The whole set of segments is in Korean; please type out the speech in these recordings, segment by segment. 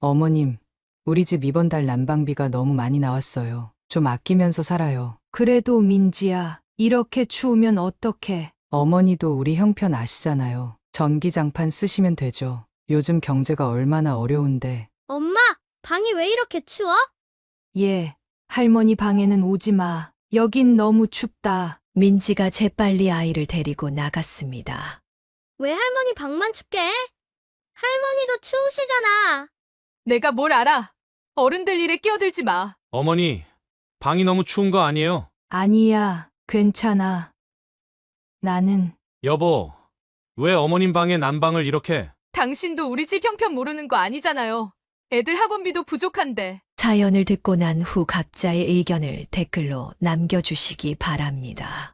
어머님, 우리 집 이번 달 난방비가 너무 많이 나왔어요. 좀 아끼면서 살아요. 그래도 민지야, 이렇게 추우면 어떡해. 어머니도 우리 형편 아시잖아요. 전기장판 쓰시면 되죠. 요즘 경제가 얼마나 어려운데. 엄마, 방이 왜 이렇게 추워? 예, 할머니 방에는 오지 마. 여긴 너무 춥다. 민지가 재빨리 아이를 데리고 나갔습니다. 왜 할머니 방만 춥게 해? 할머니도 추우시잖아. 내가 뭘 알아? 어른들 일에 끼어들지 마. 어머니, 방이 너무 추운 거 아니에요? 아니야, 괜찮아. 나는 여보, 왜 어머님 방에 난방을 이렇게? 당신도 우리 집 형편 모르는 거 아니잖아요. 애들 학원비도 부족한데. 사연을 듣고 난 후 각자의 의견을 댓글로 남겨주시기 바랍니다.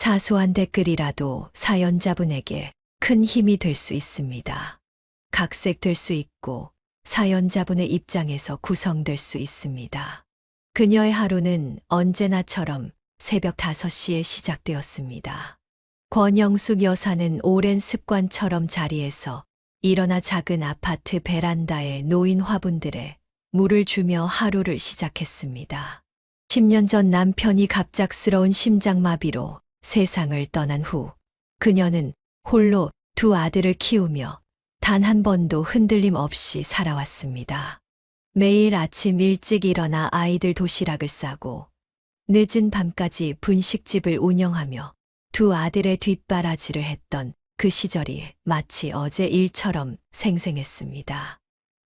사소한 댓글이라도 사연자분에게 큰 힘이 될 수 있습니다. 각색될 수 있고 사연자분의 입장에서 구성될 수 있습니다. 그녀의 하루는 언제나처럼 새벽 5시에 시작되었습니다. 권영숙 여사는 오랜 습관처럼 자리에서 일어나 작은 아파트 베란다에 놓인 화분들에 물을 주며 하루를 시작했습니다. 10년 전 남편이 갑작스러운 심장마비로 세상을 떠난 후 그녀는 홀로 두 아들을 키우며 단 한 번도 흔들림 없이 살아왔습니다. 매일 아침 일찍 일어나 아이들 도시락을 싸고 늦은 밤까지 분식집을 운영하며 두 아들의 뒷바라지를 했던 그 시절이 마치 어제 일처럼 생생했습니다.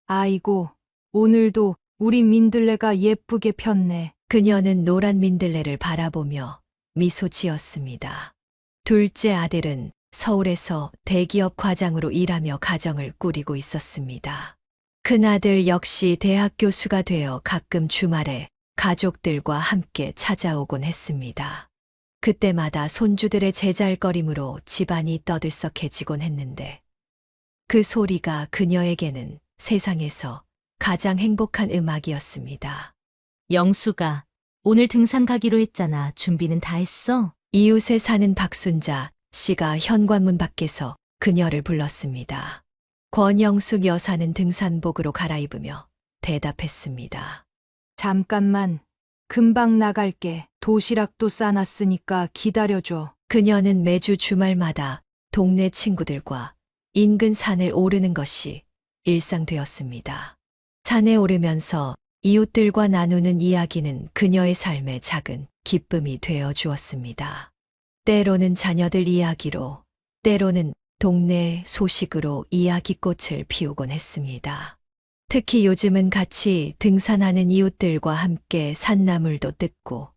아이고, 오늘도 우리 민들레가 예쁘게 폈네. 그녀는 노란 민들레를 바라보며 미소 지었습니다. 둘째 아들은 서울에서 대기업 과장으로 일하며 가정을 꾸리고 있었습니다. 큰아들 역시 대학 교수가 되어 가끔 주말에 가족들과 함께 찾아오곤 했습니다. 그때마다 손주들의 제잘거림으로 집안이 떠들썩해지곤 했는데 그 소리가 그녀에게는 세상에서 가장 행복한 음악이었습니다. 영수가 오늘 등산 가기로 했잖아. 준비는 다 했어? 이웃에 사는 박순자 씨가 현관문 밖에서 그녀를 불렀습니다. 권영숙 여사는 등산복으로 갈아입으며 대답했습니다. 잠깐만, 금방 나갈게. 도시락도 싸놨으니까 기다려줘. 그녀는 매주 주말마다 동네 친구들과 인근 산을 오르는 것이 일상되었습니다. 산에 오르면서 이웃들과 나누는 이야기는 그녀의 삶의 작은 기쁨이 되어 주었습니다. 때로는 자녀들 이야기로, 때로는 동네 소식으로 이야기꽃을 피우곤 했습니다. 특히 요즘은 같이 등산하는 이웃들과 함께 산나물도 뜯고,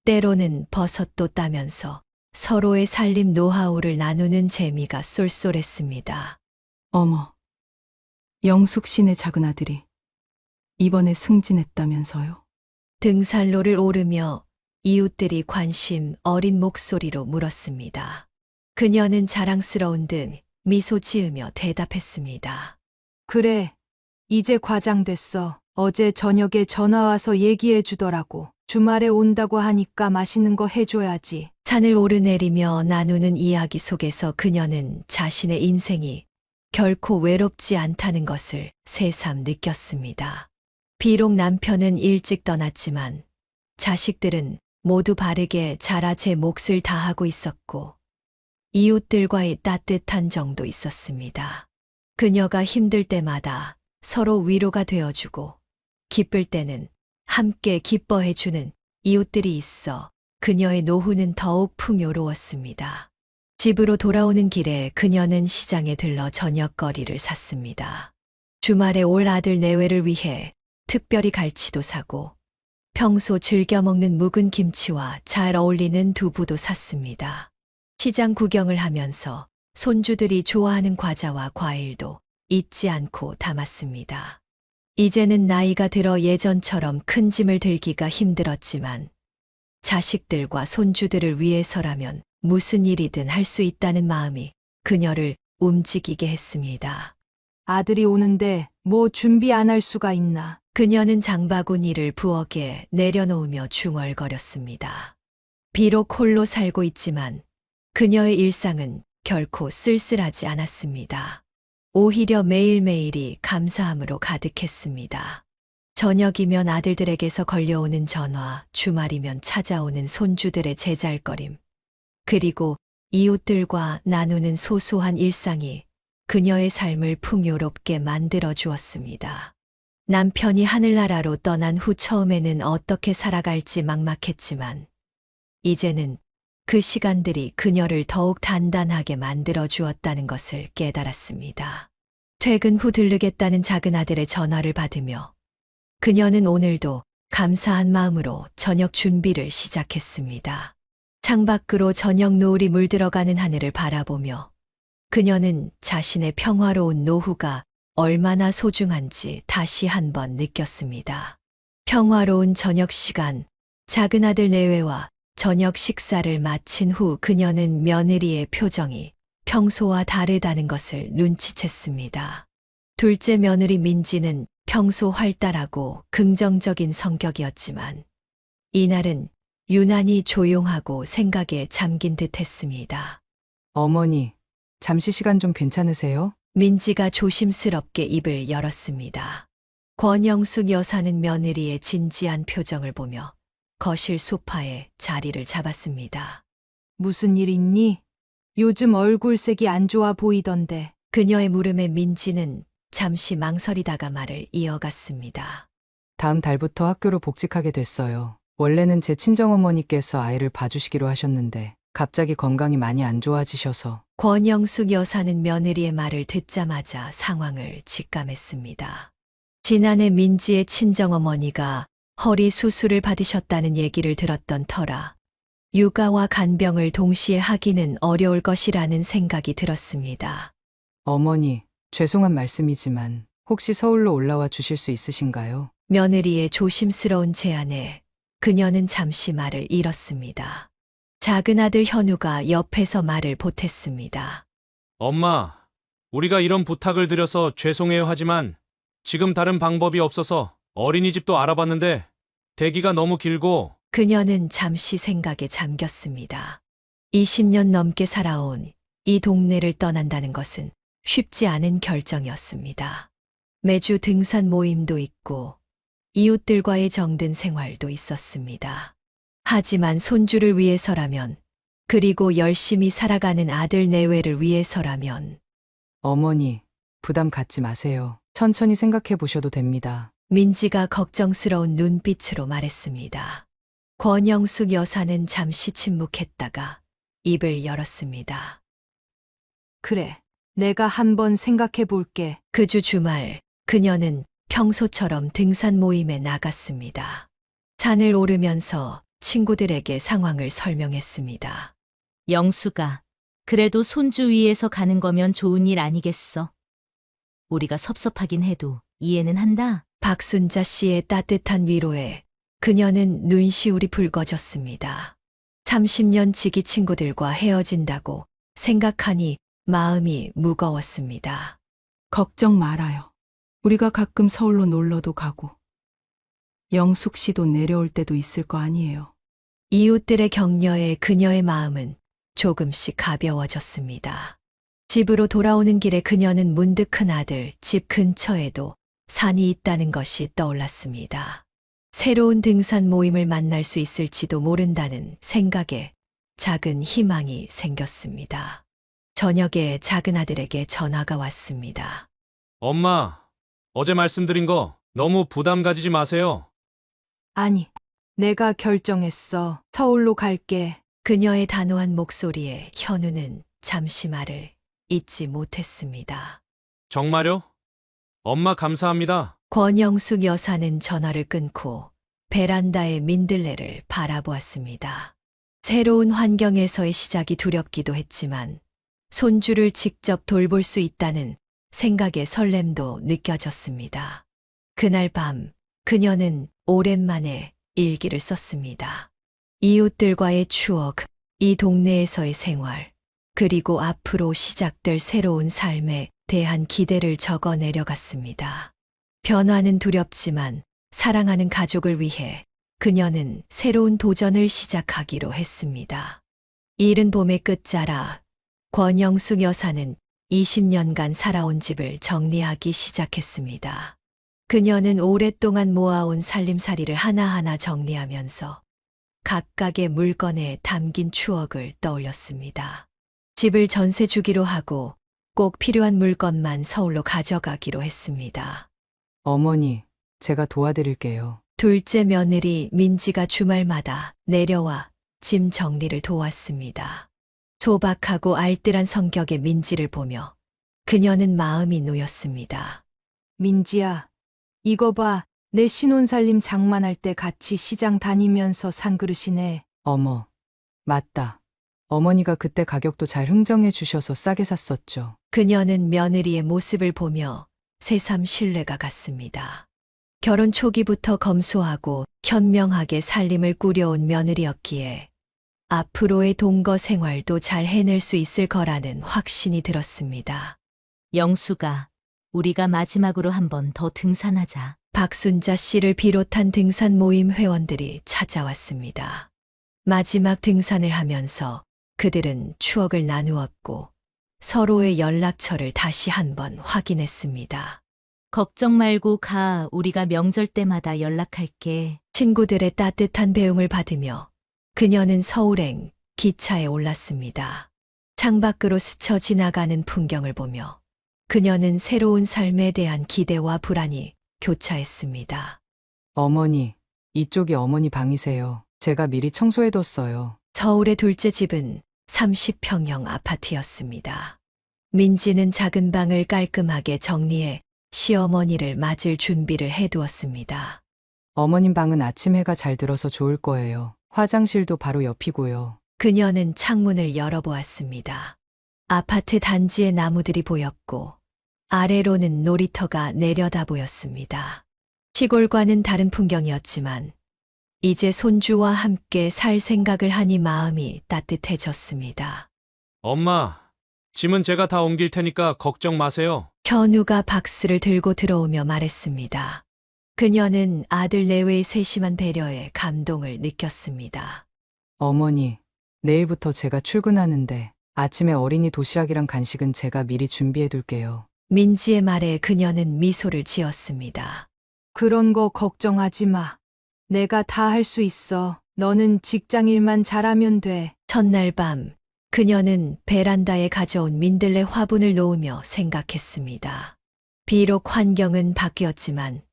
때로는 버섯도 따면서 서로의 살림 노하우를 나누는 재미가 쏠쏠했습니다. 어머, 영숙 씨네 작은 아들이 이번에 승진했다면서요? 등산로를 오르며 이웃들이 관심 어린 목소리로 물었습니다. 그녀는 자랑스러운 듯 미소 지으며 대답했습니다. 그래, 이제 과장 됐어. 어제 저녁에 전화 와서 얘기해 주더라고. 주말에 온다고 하니까 맛있는 거 해줘야지. 산을 오르내리며 나누는 이야기 속에서 그녀는 자신의 인생이 결코 외롭지 않다는 것을 새삼 느꼈습니다. 비록 남편은 일찍 떠났지만 자식들은 모두 바르게 자라 제 몫을 다하고 있었고 이웃들과의 따뜻한 정도 있었습니다. 그녀가 힘들 때마다 서로 위로가 되어주고 기쁠 때는 함께 기뻐해주는 이웃들이 있어 그녀의 노후는 더욱 풍요로웠습니다. 집으로 돌아오는 길에 그녀는 시장에 들러 저녁거리를 샀습니다. 주말에 올 아들 내외를 위해 특별히 갈치도 사고 평소 즐겨 먹는 묵은 김치와 잘 어울리는 두부도 샀습니다. 시장 구경을 하면서 손주들이 좋아하는 과자와 과일도 잊지 않고 담았습니다. 이제는 나이가 들어 예전처럼 큰 짐을 들기가 힘들었지만 자식들과 손주들을 위해서라면 무슨 일이든 할 수 있다는 마음이 그녀를 움직이게 했습니다. 아들이 오는데 뭐 준비 안 할 수가 있나. 그녀는 장바구니를 부엌에 내려놓으며 중얼거렸습니다. 비록 홀로 살고 있지만 그녀의 일상은 결코 쓸쓸하지 않았습니다. 오히려 매일매일이 감사함으로 가득했습니다. 저녁이면 아들들에게서 걸려오는 전화, 주말이면 찾아오는 손주들의 제잘거림, 그리고 이웃들과 나누는 소소한 일상이 그녀의 삶을 풍요롭게 만들어 주었습니다. 남편이 하늘나라로 떠난 후 처음에는 어떻게 살아갈지 막막했지만, 이제는 그 시간들이 그녀를 더욱 단단하게 만들어 주었다는 것을 깨달았습니다. 퇴근 후 들르겠다는 작은 아들의 전화를 받으며 그녀는 오늘도 감사한 마음으로 저녁 준비를 시작했습니다. 창밖으로 저녁 노을이 물들어가는 하늘을 바라보며 그녀는 자신의 평화로운 노후가 얼마나 소중한지 다시 한번 느꼈습니다. 평화로운 저녁 시간, 작은 아들 내외와 저녁 식사를 마친 후 그녀는 며느리의 표정이 평소와 다르다는 것을 눈치챘습니다. 둘째 며느리 민지는 평소 활달하고 긍정적인 성격이었지만 이날은 유난히 조용하고 생각에 잠긴 듯 했습니다. 어머니, 잠시 시간 좀 괜찮으세요? 민지가 조심스럽게 입을 열었습니다. 권영숙 여사는 며느리의 진지한 표정을 보며 거실 소파에 자리를 잡았습니다. 무슨 일 있니? 요즘 얼굴색이 안 좋아 보이던데. 그녀의 물음에 민지는 잠시 망설이다가 말을 이어갔습니다. 다음 달부터 학교로 복직하게 됐어요. 원래는 제 친정어머니께서 아이를 봐주시기로 하셨는데 갑자기 건강이 많이 안 좋아지셔서. 권영숙 여사는 며느리의 말을 듣자마자 상황을 직감했습니다. 지난해 민지의 친정어머니가 허리 수술을 받으셨다는 얘기를 들었던 터라 육아와 간병을 동시에 하기는 어려울 것이라는 생각이 들었습니다. 어머니, 죄송한 말씀이지만 혹시 서울로 올라와 주실 수 있으신가요? 며느리의 조심스러운 제안에 그녀는 잠시 말을 잃었습니다. 작은 아들 현우가 옆에서 말을 보탰습니다. 엄마, 우리가 이런 부탁을 드려서 죄송해요 하지만 지금 다른 방법이 없어서 어린이집도 알아봤는데 대기가 너무 길고. 그녀는 잠시 생각에 잠겼습니다. 20년 넘게 살아온 이 동네를 떠난다는 것은 쉽지 않은 결정이었습니다. 매주 등산 모임도 있고 이웃들과의 정든 생활도 있었습니다. 하지만 손주를 위해서라면, 그리고 열심히 살아가는 아들 내외를 위해서라면. 어머니, 부담 갖지 마세요. 천천히 생각해 보셔도 됩니다. 민지가 걱정스러운 눈빛으로 말했습니다. 권영숙 여사는 잠시 침묵했다가 입을 열었습니다. 그래, 내가 한번 생각해 볼게. 그 주 주말 그녀는 평소처럼 등산 모임에 나갔습니다. 산을 오르면서 친구들에게 상황을 설명했습니다. 영수가, 그래도 손주 위해서 가는 거면 좋은 일 아니겠어. 우리가 섭섭하긴 해도 이해는 한다. 박순자 씨의 따뜻한 위로에 그녀는 눈시울이 붉어졌습니다. 30년 지기 친구들과 헤어진다고 생각하니 마음이 무거웠습니다. 걱정 말아요. 우리가 가끔 서울로 놀러도 가고 영숙 씨도 내려올 때도 있을 거 아니에요. 이웃들의 격려에 그녀의 마음은 조금씩 가벼워졌습니다. 집으로 돌아오는 길에 그녀는 문득 큰 아들 집 근처에도 산이 있다는 것이 떠올랐습니다. 새로운 등산 모임을 만날 수 있을지도 모른다는 생각에 작은 희망이 생겼습니다. 저녁에 작은 아들에게 전화가 왔습니다. 엄마, 어제 말씀드린 거 너무 부담 가지지 마세요. 아니, 내가 결정했어. 서울로 갈게. 그녀의 단호한 목소리에 현우는 잠시 말을 잇지 못했습니다. 정말요? 엄마 감사합니다. 권영숙 여사는 전화를 끊고 베란다의 민들레를 바라보았습니다. 새로운 환경에서의 시작이 두렵기도 했지만 손주를 직접 돌볼 수 있다는 생각의 설렘도 느껴졌습니다. 그날 밤 그녀는 오랜만에 일기를 썼습니다. 이웃들과의 추억, 이 동네에서의 생활, 그리고 앞으로 시작될 새로운 삶에 대한 기대를 적어 내려갔습니다. 변화는 두렵지만 사랑하는 가족을 위해 그녀는 새로운 도전을 시작하기로 했습니다. 이른 봄의 끝자락, 권영숙 여사는 20년간 살아온 집을 정리하기 시작했습니다. 그녀는 오랫동안 모아온 살림살이를 하나하나 정리하면서 각각의 물건에 담긴 추억을 떠올렸습니다. 집을 전세 주기로 하고 꼭 필요한 물건만 서울로 가져가기로 했습니다. 어머니, 제가 도와드릴게요. 둘째 며느리 민지가 주말마다 내려와 짐 정리를 도왔습니다. 소박하고 알뜰한 성격의 민지를 보며 그녀는 마음이 놓였습니다. 민지야, 이거 봐. 내 신혼살림 장만할 때 같이 시장 다니면서 산 그릇이네. 어머, 맞다. 어머니가 그때 가격도 잘 흥정해 주셔서 싸게 샀었죠. 그녀는 며느리의 모습을 보며 새삼 신뢰가 갔습니다. 결혼 초기부터 검소하고 현명하게 살림을 꾸려온 며느리였기에 앞으로의 동거 생활도 잘 해낼 수 있을 거라는 확신이 들었습니다. 영수가, 우리가 마지막으로 한 번 더 등산하자. 박순자 씨를 비롯한 등산 모임 회원들이 찾아왔습니다. 마지막 등산을 하면서 그들은 추억을 나누었고 서로의 연락처를 다시 한번 확인했습니다. 걱정 말고 가. 우리가 명절 때마다 연락할게. 친구들의 따뜻한 배웅을 받으며 그녀는 서울행 기차에 올랐습니다. 창밖으로 스쳐 지나가는 풍경을 보며 그녀는 새로운 삶에 대한 기대와 불안이 교차했습니다. 어머니, 이쪽이 어머니 방이세요. 제가 미리 청소해뒀어요. 서울의 둘째 집은 30평형 아파트였습니다. 민지는 작은 방을 깔끔하게 정리해 시어머니를 맞을 준비를 해두었습니다. 어머님 방은 아침 해가 잘 들어서 좋을 거예요. 화장실도 바로 옆이고요. 그녀는 창문을 열어보았습니다. 아파트 단지의 나무들이 보였고 아래로는 놀이터가 내려다 보였습니다. 시골과는 다른 풍경이었지만 이제 손주와 함께 살 생각을 하니 마음이 따뜻해졌습니다. 엄마, 짐은 제가 다 옮길 테니까 걱정 마세요. 현우가 박스를 들고 들어오며 말했습니다. 그녀는 아들 내외의 세심한 배려에 감동을 느꼈습니다. 어머니, 내일부터 제가 출근하는데 아침에 어린이 도시락이랑 간식은 제가 미리 준비해둘게요. 민지의 말에 그녀는 미소를 지었습니다. 그런 거 걱정하지 마. 내가 다 할 수 있어. 너는 직장 일만 잘하면 돼. 첫날 밤 그녀는 베란다에 가져온 민들레 화분을 놓으며 생각했습니다. 비록 환경은 바뀌었지만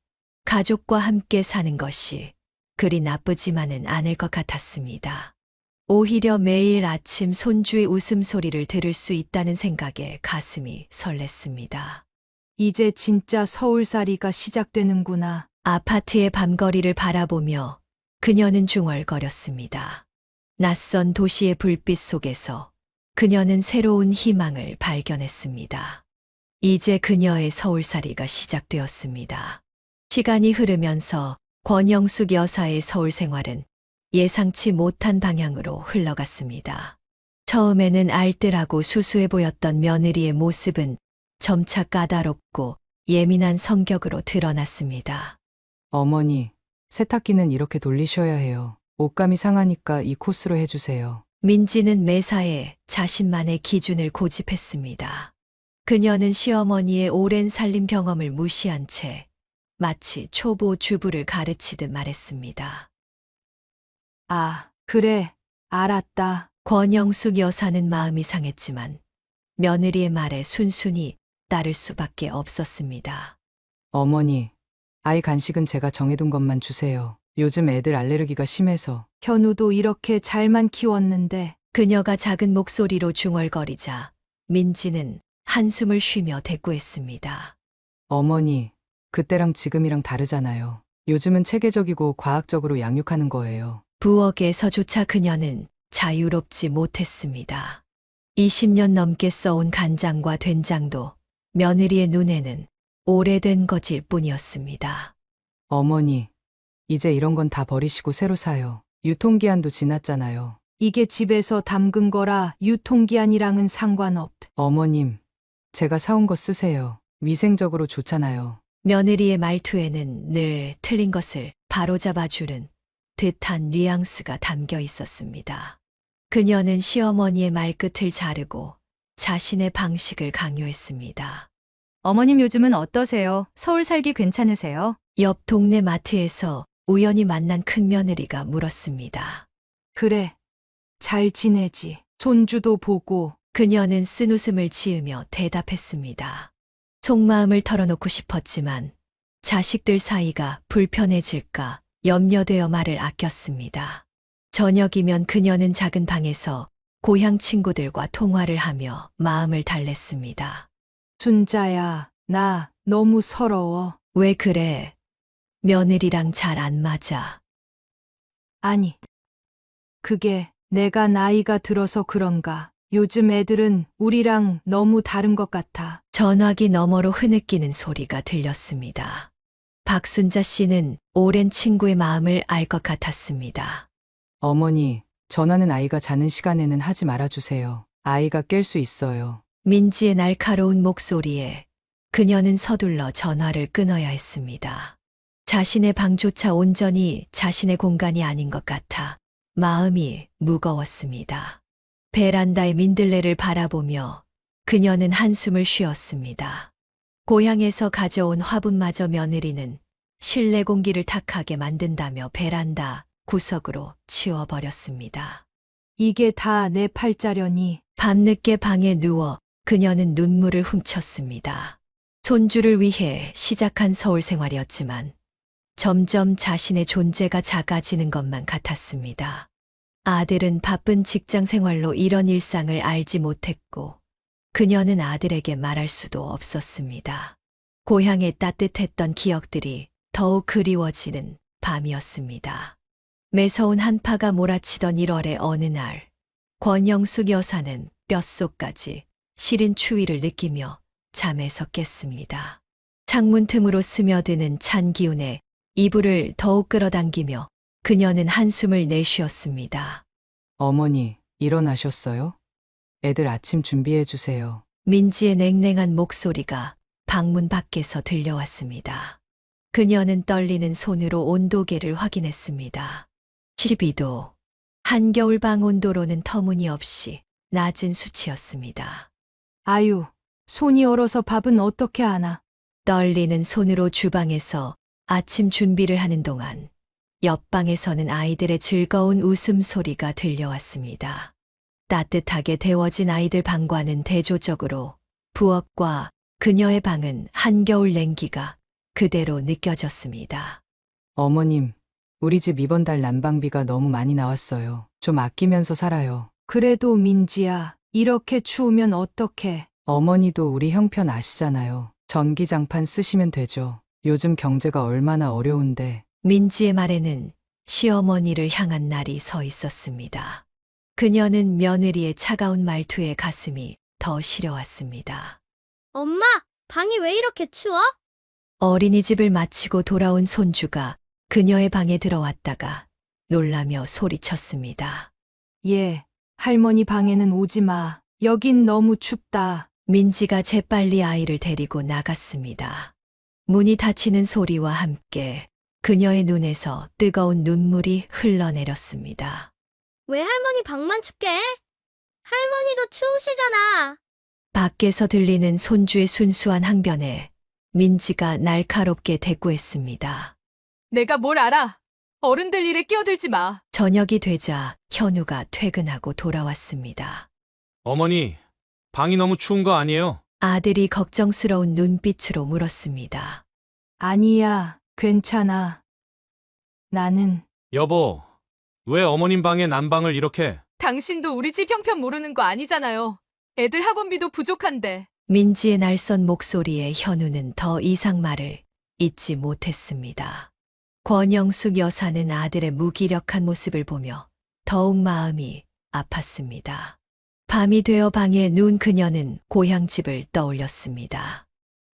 가족과 함께 사는 것이 그리 나쁘지만은 않을 것 같았습니다. 오히려 매일 아침 손주의 웃음소리를 들을 수 있다는 생각에 가슴이 설렜습니다. 이제 진짜 서울살이가 시작되는구나. 아파트의 밤거리를 바라보며 그녀는 중얼거렸습니다. 낯선 도시의 불빛 속에서 그녀는 새로운 희망을 발견했습니다. 이제 그녀의 서울살이가 시작되었습니다. 시간이 흐르면서 권영숙 여사의 서울 생활은 예상치 못한 방향으로 흘러갔습니다. 처음에는 알뜰하고 수수해 보였던 며느리의 모습은 점차 까다롭고 예민한 성격으로 드러났습니다. 어머니, 세탁기는 이렇게 돌리셔야 해요. 옷감이 상하니까 이 코스로 해주세요. 민지는 매사에 자신만의 기준을 고집했습니다. 그녀는 시어머니의 오랜 살림 경험을 무시한 채 마치 초보 주부를 가르치듯 말했습니다. 아, 그래. 알았다. 권영숙 여사는 마음이 상했지만 며느리의 말에 순순히 따를 수밖에 없었습니다. 어머니, 아이 간식은 제가 정해둔 것만 주세요. 요즘 애들 알레르기가 심해서. 현우도 이렇게 잘만 키웠는데. 그녀가 작은 목소리로 중얼거리자 민지는 한숨을 쉬며 대꾸했습니다. 어머니, 그때랑 지금이랑 다르잖아요. 요즘은 체계적이고 과학적으로 양육하는 거예요. 부엌에서조차 그녀는 자유롭지 못했습니다. 20년 넘게 써온 간장과 된장도 며느리의 눈에는 오래된 것일 뿐이었습니다. 어머니, 이제 이런 건 다 버리시고 새로 사요. 유통기한도 지났잖아요. 이게 집에서 담근 거라 유통기한이랑은 상관없. 어머님, 제가 사온 거 쓰세요. 위생적으로 좋잖아요. 며느리의 말투에는 늘 틀린 것을 바로잡아주는 듯한 뉘앙스가 담겨 있었습니다. 그녀는 시어머니의 말끝을 자르고 자신의 방식을 강요했습니다. 어머님 요즘은 어떠세요? 서울 살기 괜찮으세요? 옆 동네 마트에서 우연히 만난 큰며느리가 물었습니다. 그래. 잘 지내지. 손주도 보고. 그녀는 쓴웃음을 지으며 대답했습니다. 속마음을 털어놓고 싶었지만 자식들 사이가 불편해질까 염려되어 말을 아꼈습니다. 저녁이면 그녀는 작은 방에서 고향 친구들과 통화를 하며 마음을 달랬습니다. 순자야, 나 너무 서러워. 왜 그래? 며느리랑 잘 안 맞아. 아니, 그게 내가 나이가 들어서 그런가. 요즘 애들은 우리랑 너무 다른 것 같아. 전화기 너머로 흐느끼는 소리가 들렸습니다. 박순자 씨는 오랜 친구의 마음을 알 것 같았습니다. 어머니, 전화는 아이가 자는 시간에는 하지 말아주세요. 아이가 깰 수 있어요. 민지의 날카로운 목소리에 그녀는 서둘러 전화를 끊어야 했습니다. 자신의 방조차 온전히 자신의 공간이 아닌 것 같아 마음이 무거웠습니다. 베란다의 민들레를 바라보며 그녀는 한숨을 쉬었습니다. 고향에서 가져온 화분마저 며느리는 실내 공기를 탁하게 만든다며 베란다 구석으로 치워버렸습니다. 이게 다 내 팔자려니. 밤늦게 방에 누워 그녀는 눈물을 훔쳤습니다. 손주를 위해 시작한 서울 생활이었지만 점점 자신의 존재가 작아지는 것만 같았습니다. 아들은 바쁜 직장 생활로 이런 일상을 알지 못했고 그녀는 아들에게 말할 수도 없었습니다. 고향의 따뜻했던 기억들이 더욱 그리워지는 밤이었습니다. 매서운 한파가 몰아치던 1월의 어느 날, 권영숙 여사는 뼛속까지 시린 추위를 느끼며 잠에서 깼습니다. 창문 틈으로 스며드는 찬 기운에 이불을 더욱 끌어당기며 그녀는 한숨을 내쉬었습니다. 어머니, 일어나셨어요? 애들 아침 준비해 주세요. 민지의 냉랭한 목소리가 방문 밖에서 들려왔습니다. 그녀는 떨리는 손으로 온도계를 확인했습니다. 12도. 한겨울방 온도로는 터무니없이 낮은 수치였습니다. 아유, 손이 얼어서 밥은 어떻게 하나. 떨리는 손으로 주방에서 아침 준비를 하는 동안 옆방에서는 아이들의 즐거운 웃음소리가 들려왔습니다. 따뜻하게 데워진 아이들 방과는 대조적으로 부엌과 그녀의 방은 한겨울 냉기가 그대로 느껴졌습니다. 어머님, 우리 집 이번 달 난방비가 너무 많이 나왔어요. 좀 아끼면서 살아요. 그래도 민지야, 이렇게 추우면 어떡해. 어머니도 우리 형편 아시잖아요. 전기장판 쓰시면 되죠. 요즘 경제가 얼마나 어려운데. 민지의 말에는 시어머니를 향한 날이 서 있었습니다. 그녀는 며느리의 차가운 말투에 가슴이 더 시려왔습니다. 엄마, 방이 왜 이렇게 추워? 어린이집을 마치고 돌아온 손주가 그녀의 방에 들어왔다가 놀라며 소리쳤습니다. 얘, 할머니 방에는 오지 마. 여긴 너무 춥다. 민지가 재빨리 아이를 데리고 나갔습니다. 문이 닫히는 소리와 함께 그녀의 눈에서 뜨거운 눈물이 흘러내렸습니다. 왜 할머니 방만 춥게 해? 할머니도 추우시잖아. 밖에서 들리는 손주의 순수한 항변에 민지가 날카롭게 대꾸했습니다. 내가 뭘 알아? 어른들 일에 끼어들지 마. 저녁이 되자 현우가 퇴근하고 돌아왔습니다. 어머니, 방이 너무 추운 거 아니에요? 아들이 걱정스러운 눈빛으로 물었습니다. 아니야, 괜찮아. 나는 여보, 왜 어머님 방에 난방을 이렇게? 당신도 우리 집 형편 모르는 거 아니잖아요. 애들 학원비도 부족한데. 민지의 날선 목소리에 현우는 더 이상 말을 잇지 못했습니다. 권영숙 여사는 아들의 무기력한 모습을 보며 더욱 마음이 아팠습니다. 밤이 되어 방에 누운 그녀는 고향집을 떠올렸습니다.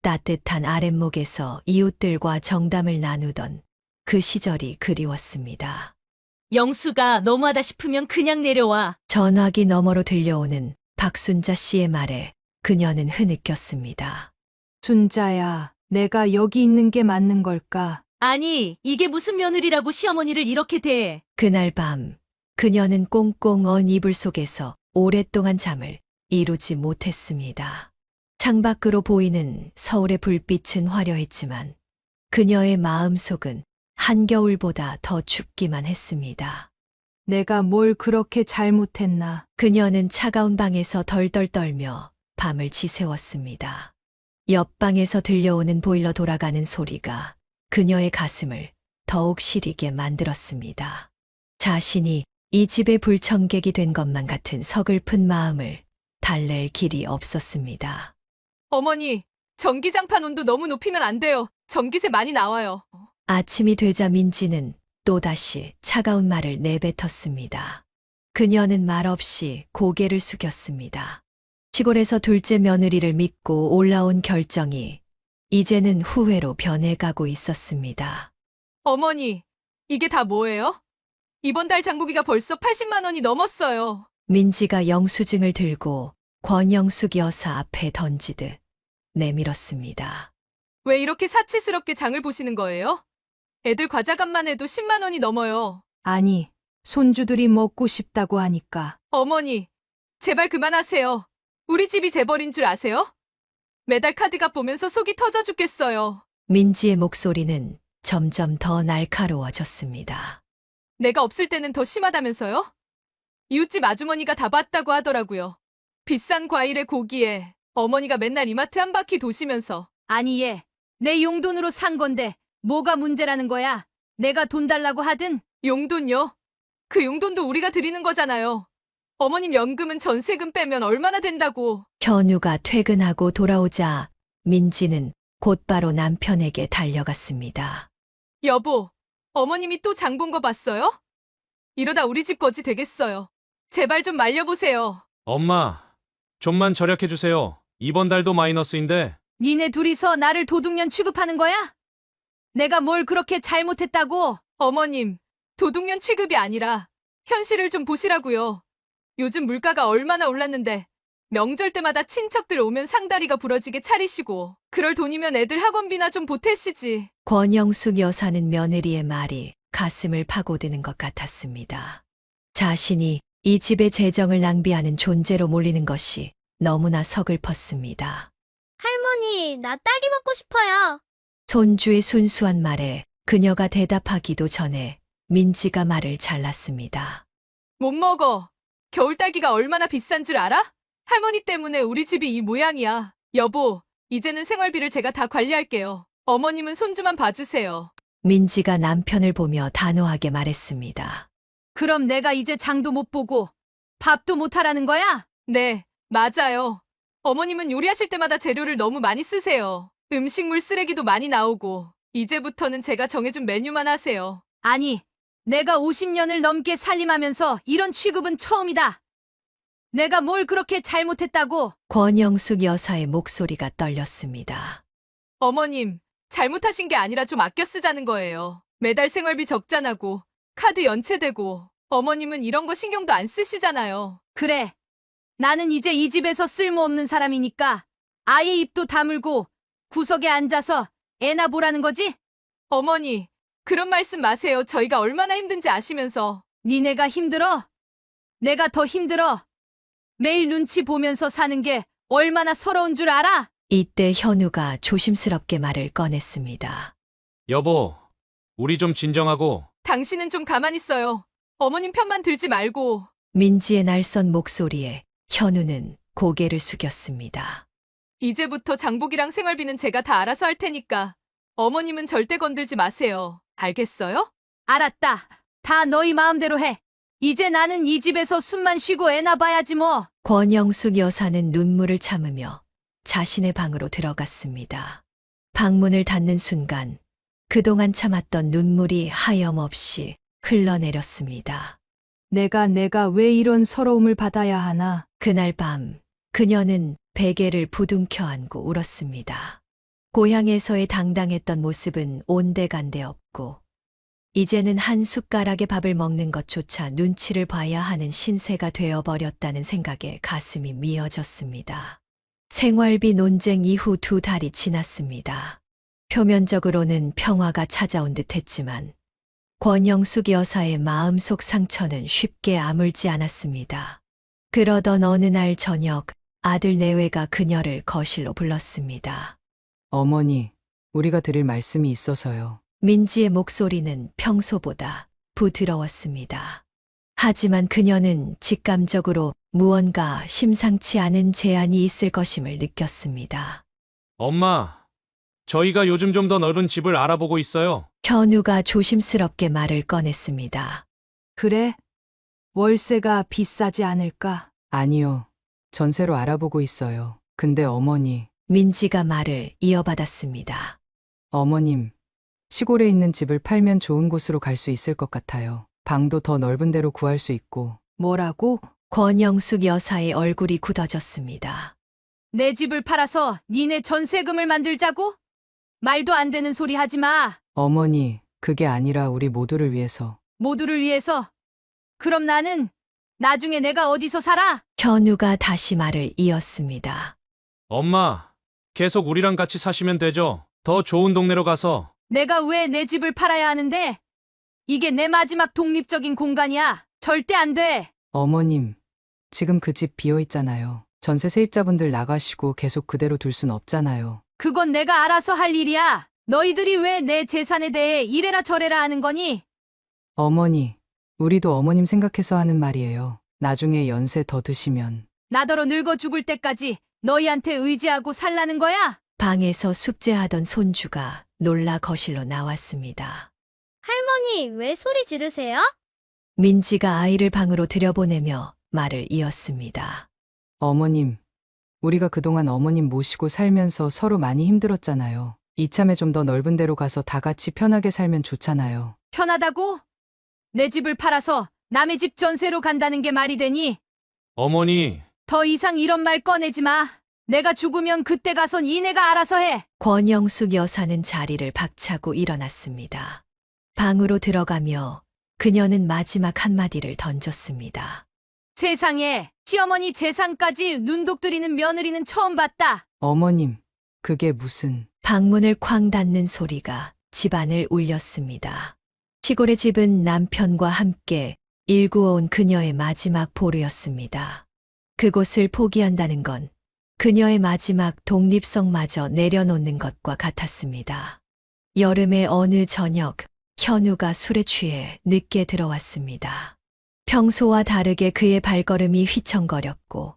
따뜻한 아랫목에서 이웃들과 정담을 나누던 그 시절이 그리웠습니다. 영수가 너무하다 싶으면 그냥 내려와. 전화기 너머로 들려오는 박순자 씨의 말에 그녀는 흐느꼈습니다. 순자야, 내가 여기 있는 게 맞는 걸까? 아니, 이게 무슨 며느리라고 시어머니를 이렇게 대해. 그날 밤 그녀는 꽁꽁 언 이불 속에서 오랫동안 잠을 이루지 못했습니다. 창밖으로 보이는 서울의 불빛은 화려했지만 그녀의 마음속은 한겨울보다 더 춥기만 했습니다. 내가 뭘 그렇게 잘못했나? 그녀는 차가운 방에서 덜덜 떨며 밤을 지새웠습니다. 옆방에서 들려오는 보일러 돌아가는 소리가 그녀의 가슴을 더욱 시리게 만들었습니다. 자신이 이 집의 불청객이 된 것만 같은 서글픈 마음을 달랠 길이 없었습니다. 어머니, 전기장판 온도 너무 높이면 안 돼요. 전기세 많이 나와요. 아침이 되자 민지는 또다시 차가운 말을 내뱉었습니다. 그녀는 말없이 고개를 숙였습니다. 시골에서 둘째 며느리를 믿고 올라온 결정이 이제는 후회로 변해가고 있었습니다. 어머니, 이게 다 뭐예요? 이번 달 장보기가 벌써 80만 원이 넘었어요. 민지가 영수증을 들고 권영숙 여사 앞에 던지듯 내밀었습니다. 왜 이렇게 사치스럽게 장을 보시는 거예요? 애들 과자값만 해도 10만 원이 넘어요. 아니, 손주들이 먹고 싶다고 하니까. 어머니, 제발 그만하세요. 우리 집이 재벌인 줄 아세요? 매달 카드값 보면서 속이 터져 죽겠어요. 민지의 목소리는 점점 더 날카로워졌습니다. 내가 없을 때는 더 심하다면서요? 이웃집 아주머니가 다 봤다고 하더라고요. 비싼 과일에 고기에 어머니가 맨날 이마트 한 바퀴 도시면서. 아니, 얘, 내 용돈으로 산 건데 뭐가 문제라는 거야? 내가 돈 달라고 하든. 용돈요? 그 용돈도 우리가 드리는 거잖아요. 어머님 연금은 전세금 빼면 얼마나 된다고. 현우가 퇴근하고 돌아오자 민지는 곧바로 남편에게 달려갔습니다. 여보, 어머님이 또 장 본 거 봤어요? 이러다 우리 집 거지 되겠어요. 제발 좀 말려보세요. 엄마, 좀만 절약해주세요. 이번 달도 마이너스인데. 니네 둘이서 나를 도둑년 취급하는 거야? 내가 뭘 그렇게 잘못했다고? 어머님, 도둑년 취급이 아니라 현실을 좀 보시라고요. 요즘 물가가 얼마나 올랐는데 명절 때마다 친척들 오면 상다리가 부러지게 차리시고 그럴 돈이면 애들 학원비나 좀 보태시지. 권영숙 여사는 며느리의 말이 가슴을 파고드는 것 같았습니다. 자신이 이 집의 재정을 낭비하는 존재로 몰리는 것이 너무나 서글펐습니다. 할머니, 나 딸기 먹고 싶어요. 손주의 순수한 말에 그녀가 대답하기도 전에 민지가 말을 잘랐습니다. 못 먹어. 겨울 딸기가 얼마나 비싼 줄 알아? 할머니 때문에 우리 집이 이 모양이야. 여보, 이제는 생활비를 제가 다 관리할게요. 어머님은 손주만 봐주세요. 민지가 남편을 보며 단호하게 말했습니다. 그럼 내가 이제 장도 못 보고 밥도 못 하라는 거야? 네, 맞아요. 어머님은 요리하실 때마다 재료를 너무 많이 쓰세요. 음식물 쓰레기도 많이 나오고 이제부터는 제가 정해준 메뉴만 하세요. 아니, 내가 50년을 넘게 살림하면서 이런 취급은 처음이다. 내가 뭘 그렇게 잘못했다고? 권영숙 여사의 목소리가 떨렸습니다. 어머님, 잘못하신 게 아니라 좀 아껴 쓰자는 거예요. 매달 생활비 적자나고 카드 연체되고 어머님은 이런 거 신경도 안 쓰시잖아요. 그래. 나는 이제 이 집에서 쓸모없는 사람이니까 아예 입도 다물고 구석에 앉아서 애나 보라는 거지? 어머니, 그런 말씀 마세요. 저희가 얼마나 힘든지 아시면서. 니네가 힘들어? 내가 더 힘들어. 매일 눈치 보면서 사는 게 얼마나 서러운 줄 알아? 이때 현우가 조심스럽게 말을 꺼냈습니다. 여보, 우리 좀 진정하고. 당신은 좀 가만히 있어요. 어머님 편만 들지 말고. 민지의 날선 목소리에 현우는 고개를 숙였습니다. 이제부터 장복이랑 생활비는 제가 다 알아서 할 테니까 어머님은 절대 건들지 마세요. 알겠어요? 알았다. 다 너희 마음대로 해. 이제 나는 이 집에서 숨만 쉬고 애나 봐야지 뭐. 권영숙 여사는 눈물을 참으며 자신의 방으로 들어갔습니다. 방문을 닫는 순간 그동안 참았던 눈물이 하염없이 흘러내렸습니다. 내가 왜 이런 서러움을 받아야 하나? 그날 밤 그녀는 베개를 부둥켜 안고 울었습니다. 고향에서의 당당했던 모습은 온데간데 없고 이제는 한 숟가락의 밥을 먹는 것조차 눈치를 봐야 하는 신세가 되어버렸다는 생각에 가슴이 미어졌습니다. 생활비 논쟁 이후 2달이 지났습니다. 표면적으로는 평화가 찾아온 듯했지만 권영숙 여사의 마음속 상처는 쉽게 아물지 않았습니다. 그러던 어느 날 저녁 아들 내외가 그녀를 거실로 불렀습니다. 어머니, 우리가 드릴 말씀이 있어서요. 민지의 목소리는 평소보다 부드러웠습니다. 하지만 그녀는 직감적으로 무언가 심상치 않은 제안이 있을 것임을 느꼈습니다. 엄마, 저희가 요즘 좀 더 넓은 집을 알아보고 있어요. 현우가 조심스럽게 말을 꺼냈습니다. 그래? 월세가 비싸지 않을까? 아니요. 전세로 알아보고 있어요. 근데 어머니, 민지가 말을 이어받았습니다. 어머님, 시골에 있는 집을 팔면 좋은 곳으로 갈 수 있을 것 같아요. 방도 더 넓은 데로 구할 수 있고. 뭐라고? 권영숙 여사의 얼굴이 굳어졌습니다. 내 집을 팔아서 니네 전세금을 만들자고? 말도 안 되는 소리 하지 마. 어머니, 그게 아니라 우리 모두를 위해서. 모두를 위해서. 그럼 나는 나중에 내가 어디서 살아? 현우가 다시 말을 이었습니다. 엄마, 계속 우리랑 같이 사시면 되죠. 더 좋은 동네로 가서. 내가 왜 내 집을 팔아야 하는데? 이게 내 마지막 독립적인 공간이야. 절대 안 돼. 어머님, 지금 그 집 비어 있잖아요. 전세 세입자분들 나가시고 계속 그대로 둘 순 없잖아요. 그건 내가 알아서 할 일이야. 너희들이 왜 내 재산에 대해 이래라 저래라 하는 거니? 어머니, 우리도 어머님 생각해서 하는 말이에요. 나중에 연세 더 드시면. 나더러 늙어 죽을 때까지 너희한테 의지하고 살라는 거야? 방에서 숙제하던 손주가 놀라 거실로 나왔습니다. 할머니, 왜 소리 지르세요? 민지가 아이를 방으로 들여보내며 말을 이었습니다. 어머님, 우리가 그동안 어머님 모시고 살면서 서로 많이 힘들었잖아요. 이참에 좀 더 넓은 데로 가서 다 같이 편하게 살면 좋잖아요. 편하다고? 내 집을 팔아서 남의 집 전세로 간다는 게 말이 되니? 어머니, 더 이상 이런 말 꺼내지 마. 내가 죽으면 그때 가선 이내가 알아서 해. 권영숙 여사는 자리를 박차고 일어났습니다. 방으로 들어가며 그녀는 마지막 한마디를 던졌습니다. 세상에 시어머니 재산까지 눈독 들이는 며느리는 처음 봤다. 어머님, 그게 무슨. 방문을 쾅 닫는 소리가 집안을 울렸습니다. 시골의 집은 남편과 함께 일구어온 그녀의 마지막 보루였습니다. 그곳을 포기한다는 건 그녀의 마지막 독립성마저 내려놓는 것과 같았습니다. 여름의 어느 저녁, 현우가 술에 취해 늦게 들어왔습니다. 평소와 다르게 그의 발걸음이 휘청거렸고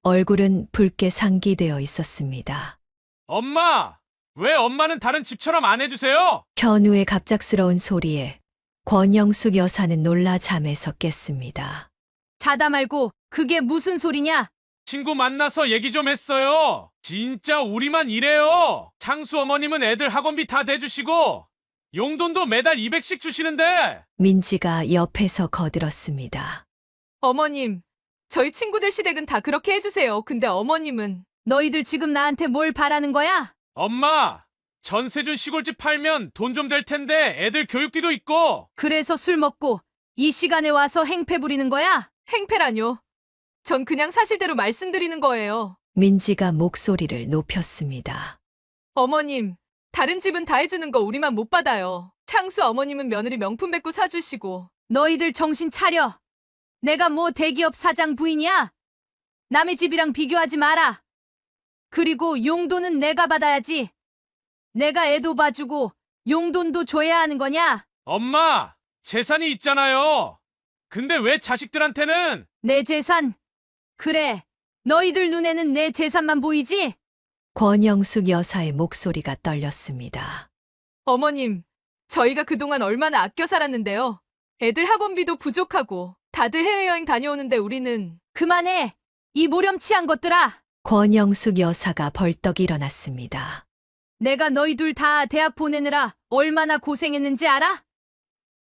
얼굴은 붉게 상기되어 있었습니다. 엄마! 왜 엄마는 다른 집처럼 안 해주세요? 현우의 갑작스러운 소리에 권영숙 여사는 놀라 잠에서 깼습니다. 자다 말고 그게 무슨 소리냐? 친구 만나서 얘기 좀 했어요. 진짜 우리만 이래요. 창수 어머님은 애들 학원비 다 대주시고 용돈도 매달 200씩 주시는데. 민지가 옆에서 거들었습니다. 어머님, 저희 친구들 시댁은 다 그렇게 해주세요. 근데 어머님은 너희들 지금 나한테 뭘 바라는 거야? 엄마, 전세 준 시골집 팔면 돈 좀 될 텐데 애들 교육비도 있고. 그래서 술 먹고 이 시간에 와서 행패 부리는 거야? 행패라뇨. 전 그냥 사실대로 말씀드리는 거예요. 민지가 목소리를 높였습니다. 어머님, 다른 집은 다 해주는 거 우리만 못 받아요. 창수 어머님은 며느리 명품 백구 사주시고. 너희들 정신 차려. 내가 뭐 대기업 사장 부인이야? 남의 집이랑 비교하지 마라. 그리고 용돈은 내가 받아야지. 내가 애도 봐주고 용돈도 줘야 하는 거냐? 엄마, 재산이 있잖아요. 근데 왜 자식들한테는? 내 재산. 그래, 너희들 눈에는 내 재산만 보이지? 권영숙 여사의 목소리가 떨렸습니다. 어머님, 저희가 그동안 얼마나 아껴 살았는데요. 애들 학원비도 부족하고 다들 해외여행 다녀오는데 우리는. 그만해. 이 모렴치한 것들아. 권영숙 여사가 벌떡 일어났습니다. 내가 너희 둘 다 대학 보내느라 얼마나 고생했는지 알아?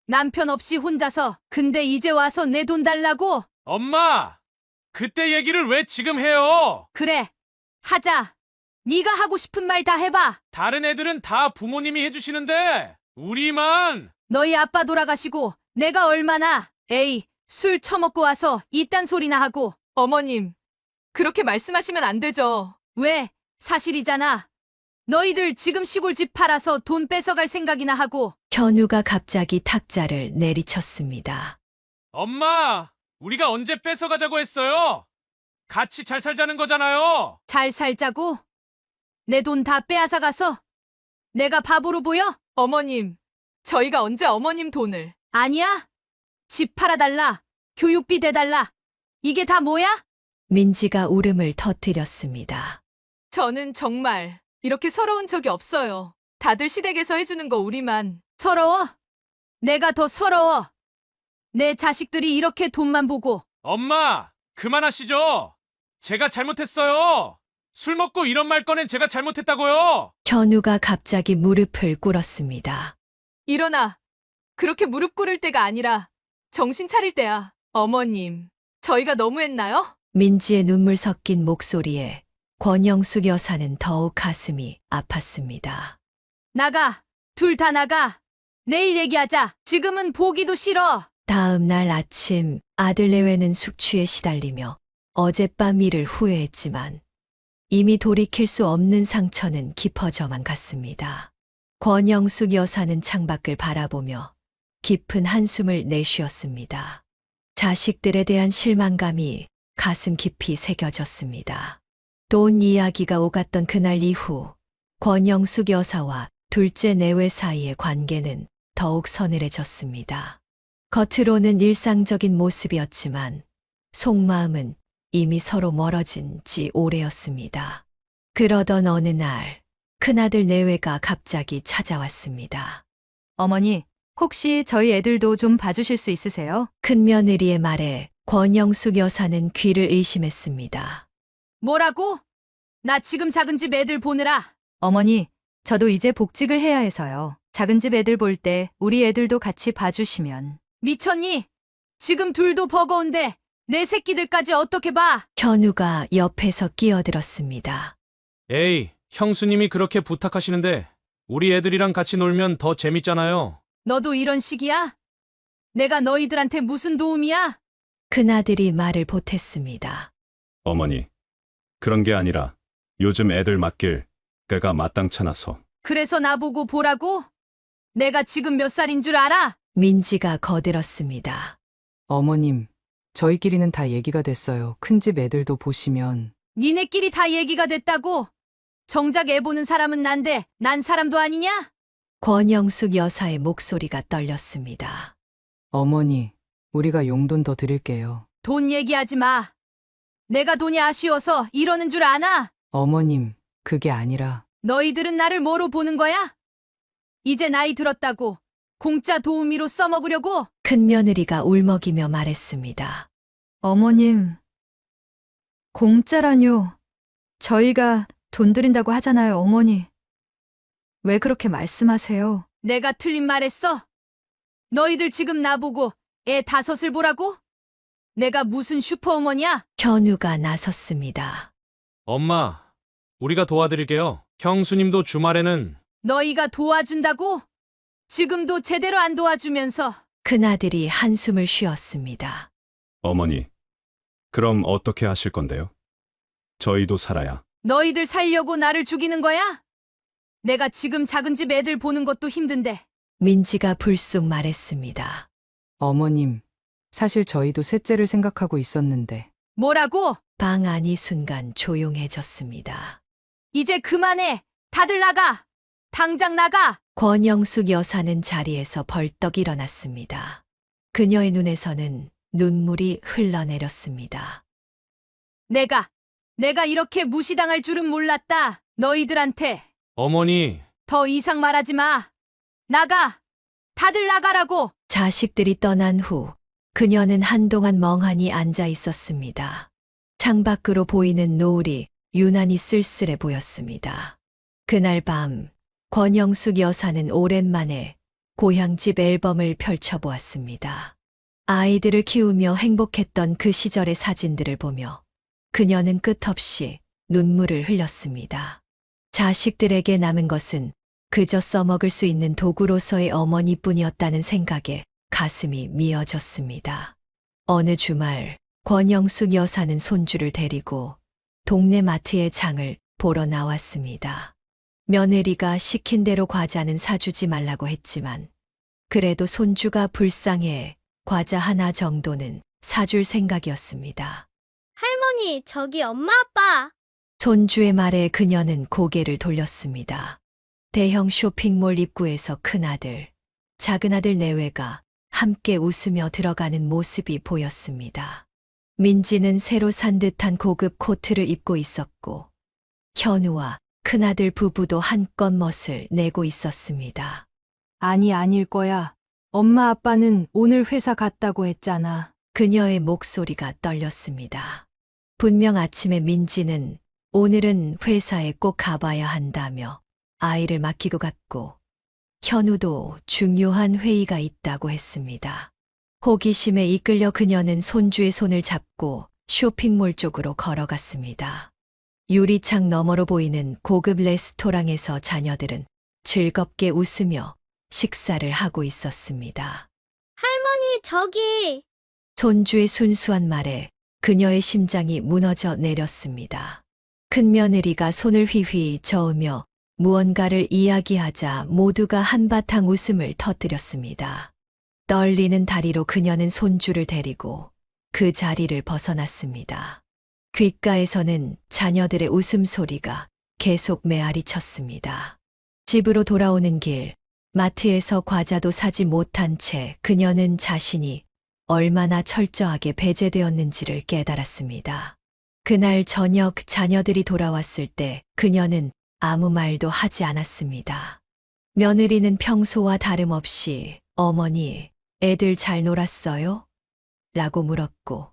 남편 없이 혼자서. 근데 이제 와서 내 돈 달라고? 엄마, 그때 얘기를 왜 지금 해요? 그래, 하자. 네가 하고 싶은 말 다 해봐. 다른 애들은 다 부모님이 해주시는데 우리만. 너희 아빠 돌아가시고 내가 얼마나 술 처먹고 와서 이딴 소리나 하고. 어머님, 그렇게 말씀하시면 안 되죠. 왜? 사실이잖아. 너희들 지금 시골집 팔아서 돈 뺏어갈 생각이나 하고. 현우가 갑자기 탁자를 내리쳤습니다. 엄마, 우리가 언제 뺏어가자고 했어요? 같이 잘 살자는 거잖아요. 잘 살자고? 내 돈 다 빼앗아 가서 내가 바보로 보여? 어머님, 저희가 언제 어머님 돈을. 아니야. 집 팔아달라. 교육비 대달라. 이게 다 뭐야? 민지가 울음을 터뜨렸습니다. 저는 정말 이렇게 서러운 적이 없어요. 다들 시댁에서 해주는 거 우리만. 서러워? 내가 더 서러워. 내 자식들이 이렇게 돈만 보고. 엄마, 그만하시죠. 제가 잘못했어요. 술 먹고 이런 말 꺼낸 제가 잘못했다고요. 현우가 갑자기 무릎을 꿇었습니다. 일어나. 그렇게 무릎 꿇을 때가 아니라 정신 차릴 때야. 어머님, 저희가 너무했나요? 민지의 눈물 섞인 목소리에 권영숙 여사는 더욱 가슴이 아팠습니다. 나가. 둘 다 나가. 내일 얘기하자. 지금은 보기도 싫어. 다음 날 아침 아들 내외는 숙취에 시달리며 어젯밤 일을 후회했지만 이미 돌이킬 수 없는 상처는 깊어져만 갔습니다. 권영숙 여사는 창밖을 바라보며 깊은 한숨을 내쉬었습니다. 자식들에 대한 실망감이 가슴 깊이 새겨졌습니다. 돈 이야기가 오갔던 그날 이후 권영숙 여사와 둘째 내외 사이의 관계는 더욱 서늘해졌습니다. 겉으로는 일상적인 모습이었지만 속마음은 이미 서로 멀어진 지 오래였습니다. 그러던 어느 날 큰아들 내외가 갑자기 찾아왔습니다. 어머니, 혹시 저희 애들도 좀 봐주실 수 있으세요? 큰며느리의 말에 권영숙 여사는 귀를 의심했습니다. 뭐라고? 나 지금 작은 집 애들 보느라. 어머니, 저도 이제 복직을 해야 해서요. 작은 집 애들 볼 때 우리 애들도 같이 봐주시면. 미쳤니? 지금 둘도 버거운데 내 새끼들까지 어떻게 봐? 현우가 옆에서 끼어들었습니다. 에이, 형수님이 그렇게 부탁하시는데 우리 애들이랑 같이 놀면 더 재밌잖아요. 너도 이런 식이야? 내가 너희들한테 무슨 도움이야? 큰아들이 말을 보탰습니다. 어머니, 그런 게 아니라 요즘 애들 맡길 때가 마땅찮아서. 그래서 나보고 보라고? 내가 지금 몇 살인 줄 알아? 민지가 거들었습니다. 어머님, 저희끼리는 다 얘기가 됐어요. 큰 집 애들도 보시면. 니네끼리 다 얘기가 됐다고? 정작 애 보는 사람은 난데 난 사람도 아니냐? 권영숙 여사의 목소리가 떨렸습니다. 어머니, 우리가 용돈 더 드릴게요. 돈 얘기하지 마. 내가 돈이 아쉬워서 이러는 줄 아나? 어머님, 그게 아니라. 너희들은 나를 뭐로 보는 거야? 이제 나이 들었다고 공짜 도우미로 써먹으려고? 큰며느리가 울먹이며 말했습니다. 어머님, 공짜라뇨. 저희가 돈 드린다고 하잖아요, 어머니. 왜 그렇게 말씀하세요? 내가 틀린 말했어? 너희들 지금 나보고 애 5을 보라고? 내가 무슨 슈퍼우먼이야? 현우가 나섰습니다. 엄마, 우리가 도와드릴게요. 형수님도 주말에는. 너희가 도와준다고? 지금도 제대로 안 도와주면서. 큰아들이 한숨을 쉬었습니다. 어머니, 그럼 어떻게 하실 건데요? 저희도 살아야. 너희들 살려고 나를 죽이는 거야? 내가 지금 작은 집 애들 보는 것도 힘든데. 민지가 불쑥 말했습니다. 어머님, 사실 저희도 셋째를 생각하고 있었는데. 뭐라고? 방 안이 순간 조용해졌습니다. 이제 그만해. 다들 나가. 당장 나가. 권영숙 여사는 자리에서 벌떡 일어났습니다. 그녀의 눈에서는 눈물이 흘러내렸습니다. 내가 이렇게 무시당할 줄은 몰랐다. 너희들한테. 어머니, 더 이상 말하지 마. 나가. 다들 나가라고. 자식들이 떠난 후 그녀는 한동안 멍하니 앉아 있었습니다. 창밖으로 보이는 노을이 유난히 쓸쓸해 보였습니다. 그날 밤 권영숙 여사는 오랜만에 고향집 앨범을 펼쳐보았습니다. 아이들을 키우며 행복했던 그 시절의 사진들을 보며 그녀는 끝없이 눈물을 흘렸습니다. 자식들에게 남은 것은 그저 써먹을 수 있는 도구로서의 어머니뿐이었다는 생각에 가슴이 미어졌습니다. 어느 주말 권영숙 여사는 손주를 데리고 동네 마트의 장을 보러 나왔습니다. 며느리가 시킨 대로 과자는 사주지 말라고 했지만 그래도 손주가 불쌍해 과자 하나 정도는 사줄 생각이었습니다. 할머니, 저기 엄마 아빠. 손주의 말에 그녀는 고개를 돌렸습니다. 대형 쇼핑몰 입구에서 큰아들, 작은아들 내외가 함께 웃으며 들어가는 모습이 보였습니다. 민지는 새로 산 듯한 고급 코트를 입고 있었고, 현우와 큰아들 부부도 한껏 멋을 내고 있었습니다. 아니, 아닐 거야. 엄마 아빠는 오늘 회사 갔다고 했잖아. 그녀의 목소리가 떨렸습니다. 분명 아침에 민지는 오늘은 회사에 꼭 가봐야 한다며 아이를 맡기고 갔고, 현우도 중요한 회의가 있다고 했습니다. 호기심에 이끌려 그녀는 손주의 손을 잡고 쇼핑몰 쪽으로 걸어갔습니다. 유리창 너머로 보이는 고급 레스토랑에서 자녀들은 즐겁게 웃으며 식사를 하고 있었습니다. 할머니, 저기. 손주의 순수한 말에 그녀의 심장이 무너져 내렸습니다. 큰며느리가 손을 휘휘 저으며 무언가를 이야기하자 모두가 한바탕 웃음을 터뜨렸습니다. 떨리는 다리로 그녀는 손주를 데리고 그 자리를 벗어났습니다. 귓가에서는 자녀들의 웃음소리가 계속 메아리 쳤습니다. 집으로 돌아오는 길, 마트에서 과자도 사지 못한 채 그녀는 자신이 얼마나 철저하게 배제되었는지를 깨달았습니다. 그날 저녁 자녀들이 돌아왔을 때 그녀는 아무 말도 하지 않았습니다. 며느리는 평소와 다름없이 어머니, 애들 잘 놀았어요? 라고 물었고,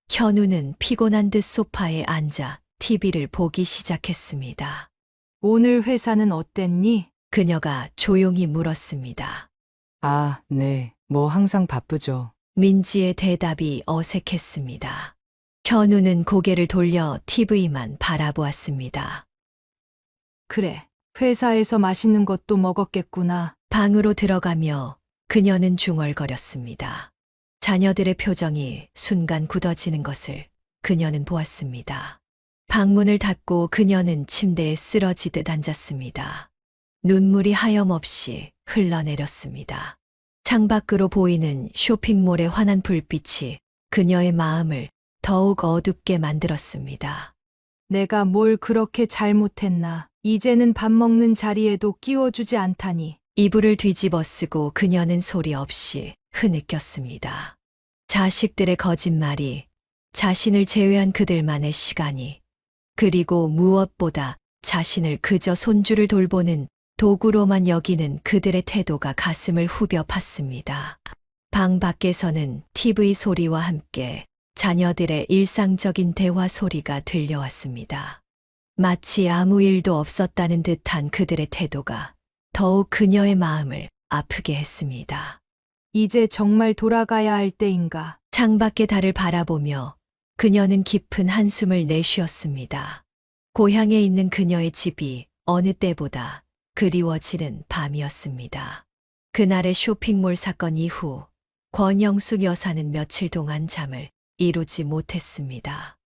현우는 피곤한 듯 소파에 앉아 TV를 보기 시작했습니다. 오늘 회사는 어땠니? 그녀가 조용히 물었습니다. 아, 네. 뭐 항상 바쁘죠. 민지의 대답이 어색했습니다. 현우는 고개를 돌려 TV만 바라보았습니다. 그래. 회사에서 맛있는 것도 먹었겠구나. 방으로 들어가며 그녀는 중얼거렸습니다. 자녀들의 표정이 순간 굳어지는 것을 그녀는 보았습니다. 방문을 닫고 그녀는 침대에 쓰러지듯 앉았습니다. 눈물이 하염없이 흘러내렸습니다. 창밖으로 보이는 쇼핑몰의 환한 불빛이 그녀의 마음을 더욱 어둡게 만들었습니다. 내가 뭘 그렇게 잘못했나. 이제는 밥 먹는 자리에도 끼워주지 않다니. 이불을 뒤집어 쓰고 그녀는 소리 없이 흐느꼈습니다. 자식들의 거짓말이, 자신을 제외한 그들만의 시간이, 그리고 무엇보다 자신을 그저 손주를 돌보는 도구로만 여기는 그들의 태도가 가슴을 후벼 팠습니다. 방 밖에서는 TV 소리와 함께 자녀들의 일상적인 대화 소리가 들려왔습니다. 마치 아무 일도 없었다는 듯한 그들의 태도가 더욱 그녀의 마음을 아프게 했습니다. 이제 정말 돌아가야 할 때인가. 창밖의 달을 바라보며 그녀는 깊은 한숨을 내쉬었습니다. 고향에 있는 그녀의 집이 어느 때보다 그리워지는 밤이었습니다. 그날의 쇼핑몰 사건 이후 권영숙 여사는 며칠 동안 잠을 이루지 못했습니다.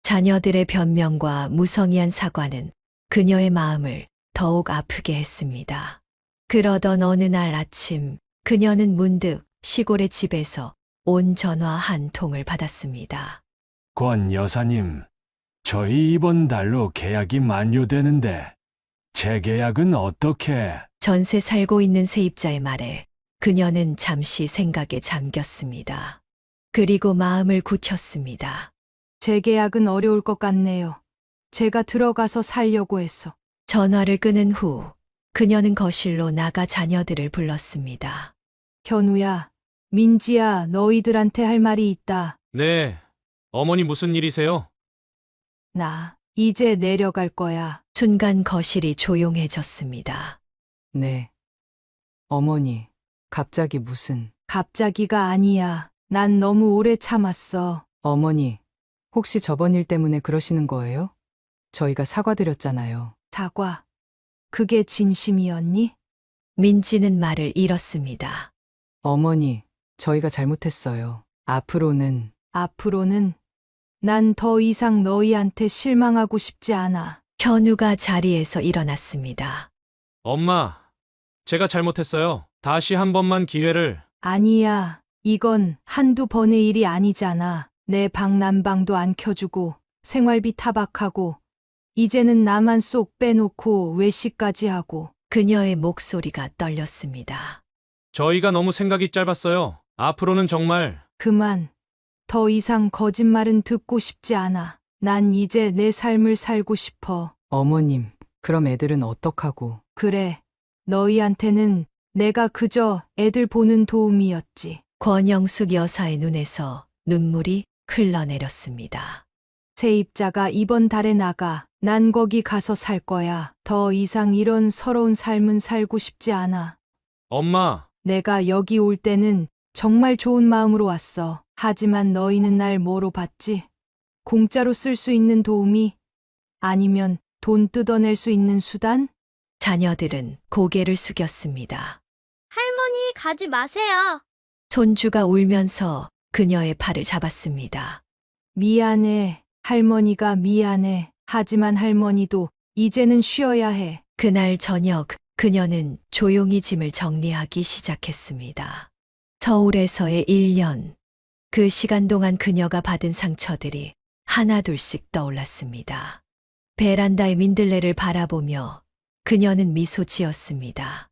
자녀들의 변명과 무성의한 사과는 그녀의 마음을 더욱 아프게 했습니다. 그러던 어느 날 아침 그녀는 문득 시골의 집에서 온 전화 한 통을 받았습니다. 권 여사님, 저희 이번 달로 계약이 만료되는데 재계약은 어떻게? 전세 살고 있는 세입자의 말에 그녀는 잠시 생각에 잠겼습니다. 그리고 마음을 굳혔습니다. 재계약은 어려울 것 같네요. 제가 들어가서 살려고 했어. 전화를 끊은 후 그녀는 거실로 나가 자녀들을 불렀습니다. 현우야, 민지야, 너희들한테 할 말이 있다. 네. 어머니 무슨 일이세요? 나 이제 내려갈 거야. 순간 거실이 조용해졌습니다. 네. 어머니, 갑자기 무슨... 갑자기가 아니야. 난 너무 오래 참았어. 어머니, 혹시 저번 일 때문에 그러시는 거예요? 저희가 사과드렸잖아요. 사과. 그게 진심이었니? 민지는 말을 잃었습니다. 어머니, 저희가 잘못했어요. 앞으로는 난 더 이상 너희한테 실망하고 싶지 않아. 현우가 자리에서 일어났습니다. 엄마, 제가 잘못했어요. 다시 한 번만 기회를. 아니야. 이건 한두 번의 일이 아니잖아. 내 방 난방도 안 켜주고 생활비 타박하고 이제는 나만 쏙 빼놓고 외식까지 하고. 그녀의 목소리가 떨렸습니다. 저희가 너무 생각이 짧았어요. 앞으로는 정말 그만. 더 이상 거짓말은 듣고 싶지 않아. 난 이제 내 삶을 살고 싶어. 어머님, 그럼 애들은 어떡하고? 그래. 너희한테는 내가 그저 애들 보는 도움이었지. 권영숙 여사의 눈에서 눈물이 흘러내렸습니다. 세입자가 이번 달에 나가. 난 거기 가서 살 거야. 더 이상 이런 서러운 삶은 살고 싶지 않아. 엄마, 내가 여기 올 때는 정말 좋은 마음으로 왔어. 하지만 너희는 날 뭐로 봤지? 공짜로 쓸 수 있는 도우미? 아니면 돈 뜯어낼 수 있는 수단? 자녀들은 고개를 숙였습니다. 할머니 가지 마세요. 손주가 울면서 그녀의 팔을 잡았습니다. 미안해. 할머니가 미안해. 하지만 할머니도 이제는 쉬어야 해. 그날 저녁 그녀는 조용히 짐을 정리하기 시작했습니다. 서울에서의 1년. 그 시간 동안 그녀가 받은 상처들이 하나둘씩 떠올랐습니다. 베란다의 민들레를 바라보며 그녀는 미소 지었습니다.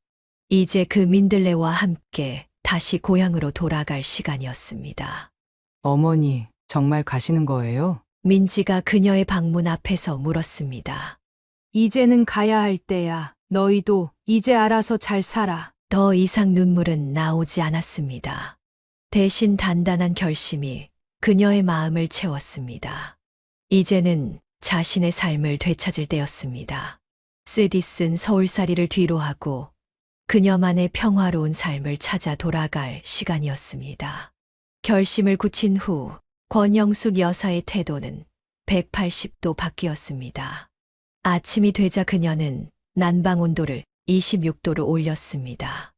이제 그 민들레와 함께 다시 고향으로 돌아갈 시간이었습니다. 어머니, 정말 가시는 거예요? 민지가 그녀의 방문 앞에서 물었습니다. 이제는 가야 할 때야. 너희도 이제 알아서 잘 살아. 더 이상 눈물은 나오지 않았습니다. 대신 단단한 결심이 그녀의 마음을 채웠습니다. 이제는 자신의 삶을 되찾을 때였습니다. 쓰디쓴 서울살이를 뒤로하고 그녀만의 평화로운 삶을 찾아 돌아갈 시간이었습니다. 결심을 굳힌 후 권영숙 여사의 태도는 180도 바뀌었습니다. 아침이 되자 그녀는 난방 온도를 26도로 올렸습니다.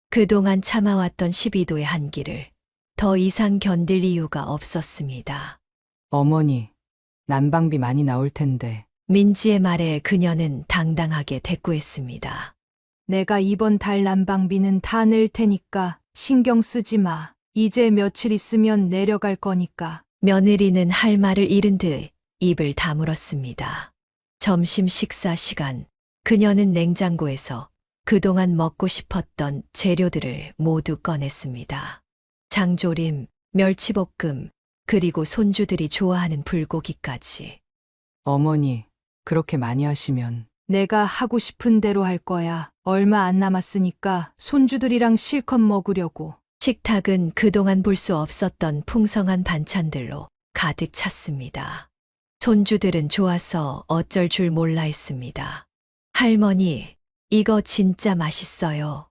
그동안 참아왔던 12도의 한기를 더 이상 견딜 이유가 없었습니다. 어머니, 난방비 많이 나올 텐데. 민지의 말에 그녀는 당당하게 대꾸했습니다. 내가 이번 달 난방비는 다 낼 테니까 신경 쓰지 마. 이제 며칠 있으면 내려갈 거니까. 며느리는 할 말을 잃은 듯 입을 다물었습니다. 점심 식사 시간, 그녀는 냉장고에서 그동안 먹고 싶었던 재료들을 모두 꺼냈습니다. 장조림, 멸치볶음, 그리고 손주들이 좋아하는 불고기까지. 어머니, 그렇게 많이 하시면. 내가 하고 싶은 대로 할 거야. 얼마 안 남았으니까 손주들이랑 실컷 먹으려고. 식탁은 그동안 볼 수 없었던 풍성한 반찬들로 가득 찼습니다. 손주들은 좋아서 어쩔 줄 몰라 했습니다. 할머니, 이거 진짜 맛있어요.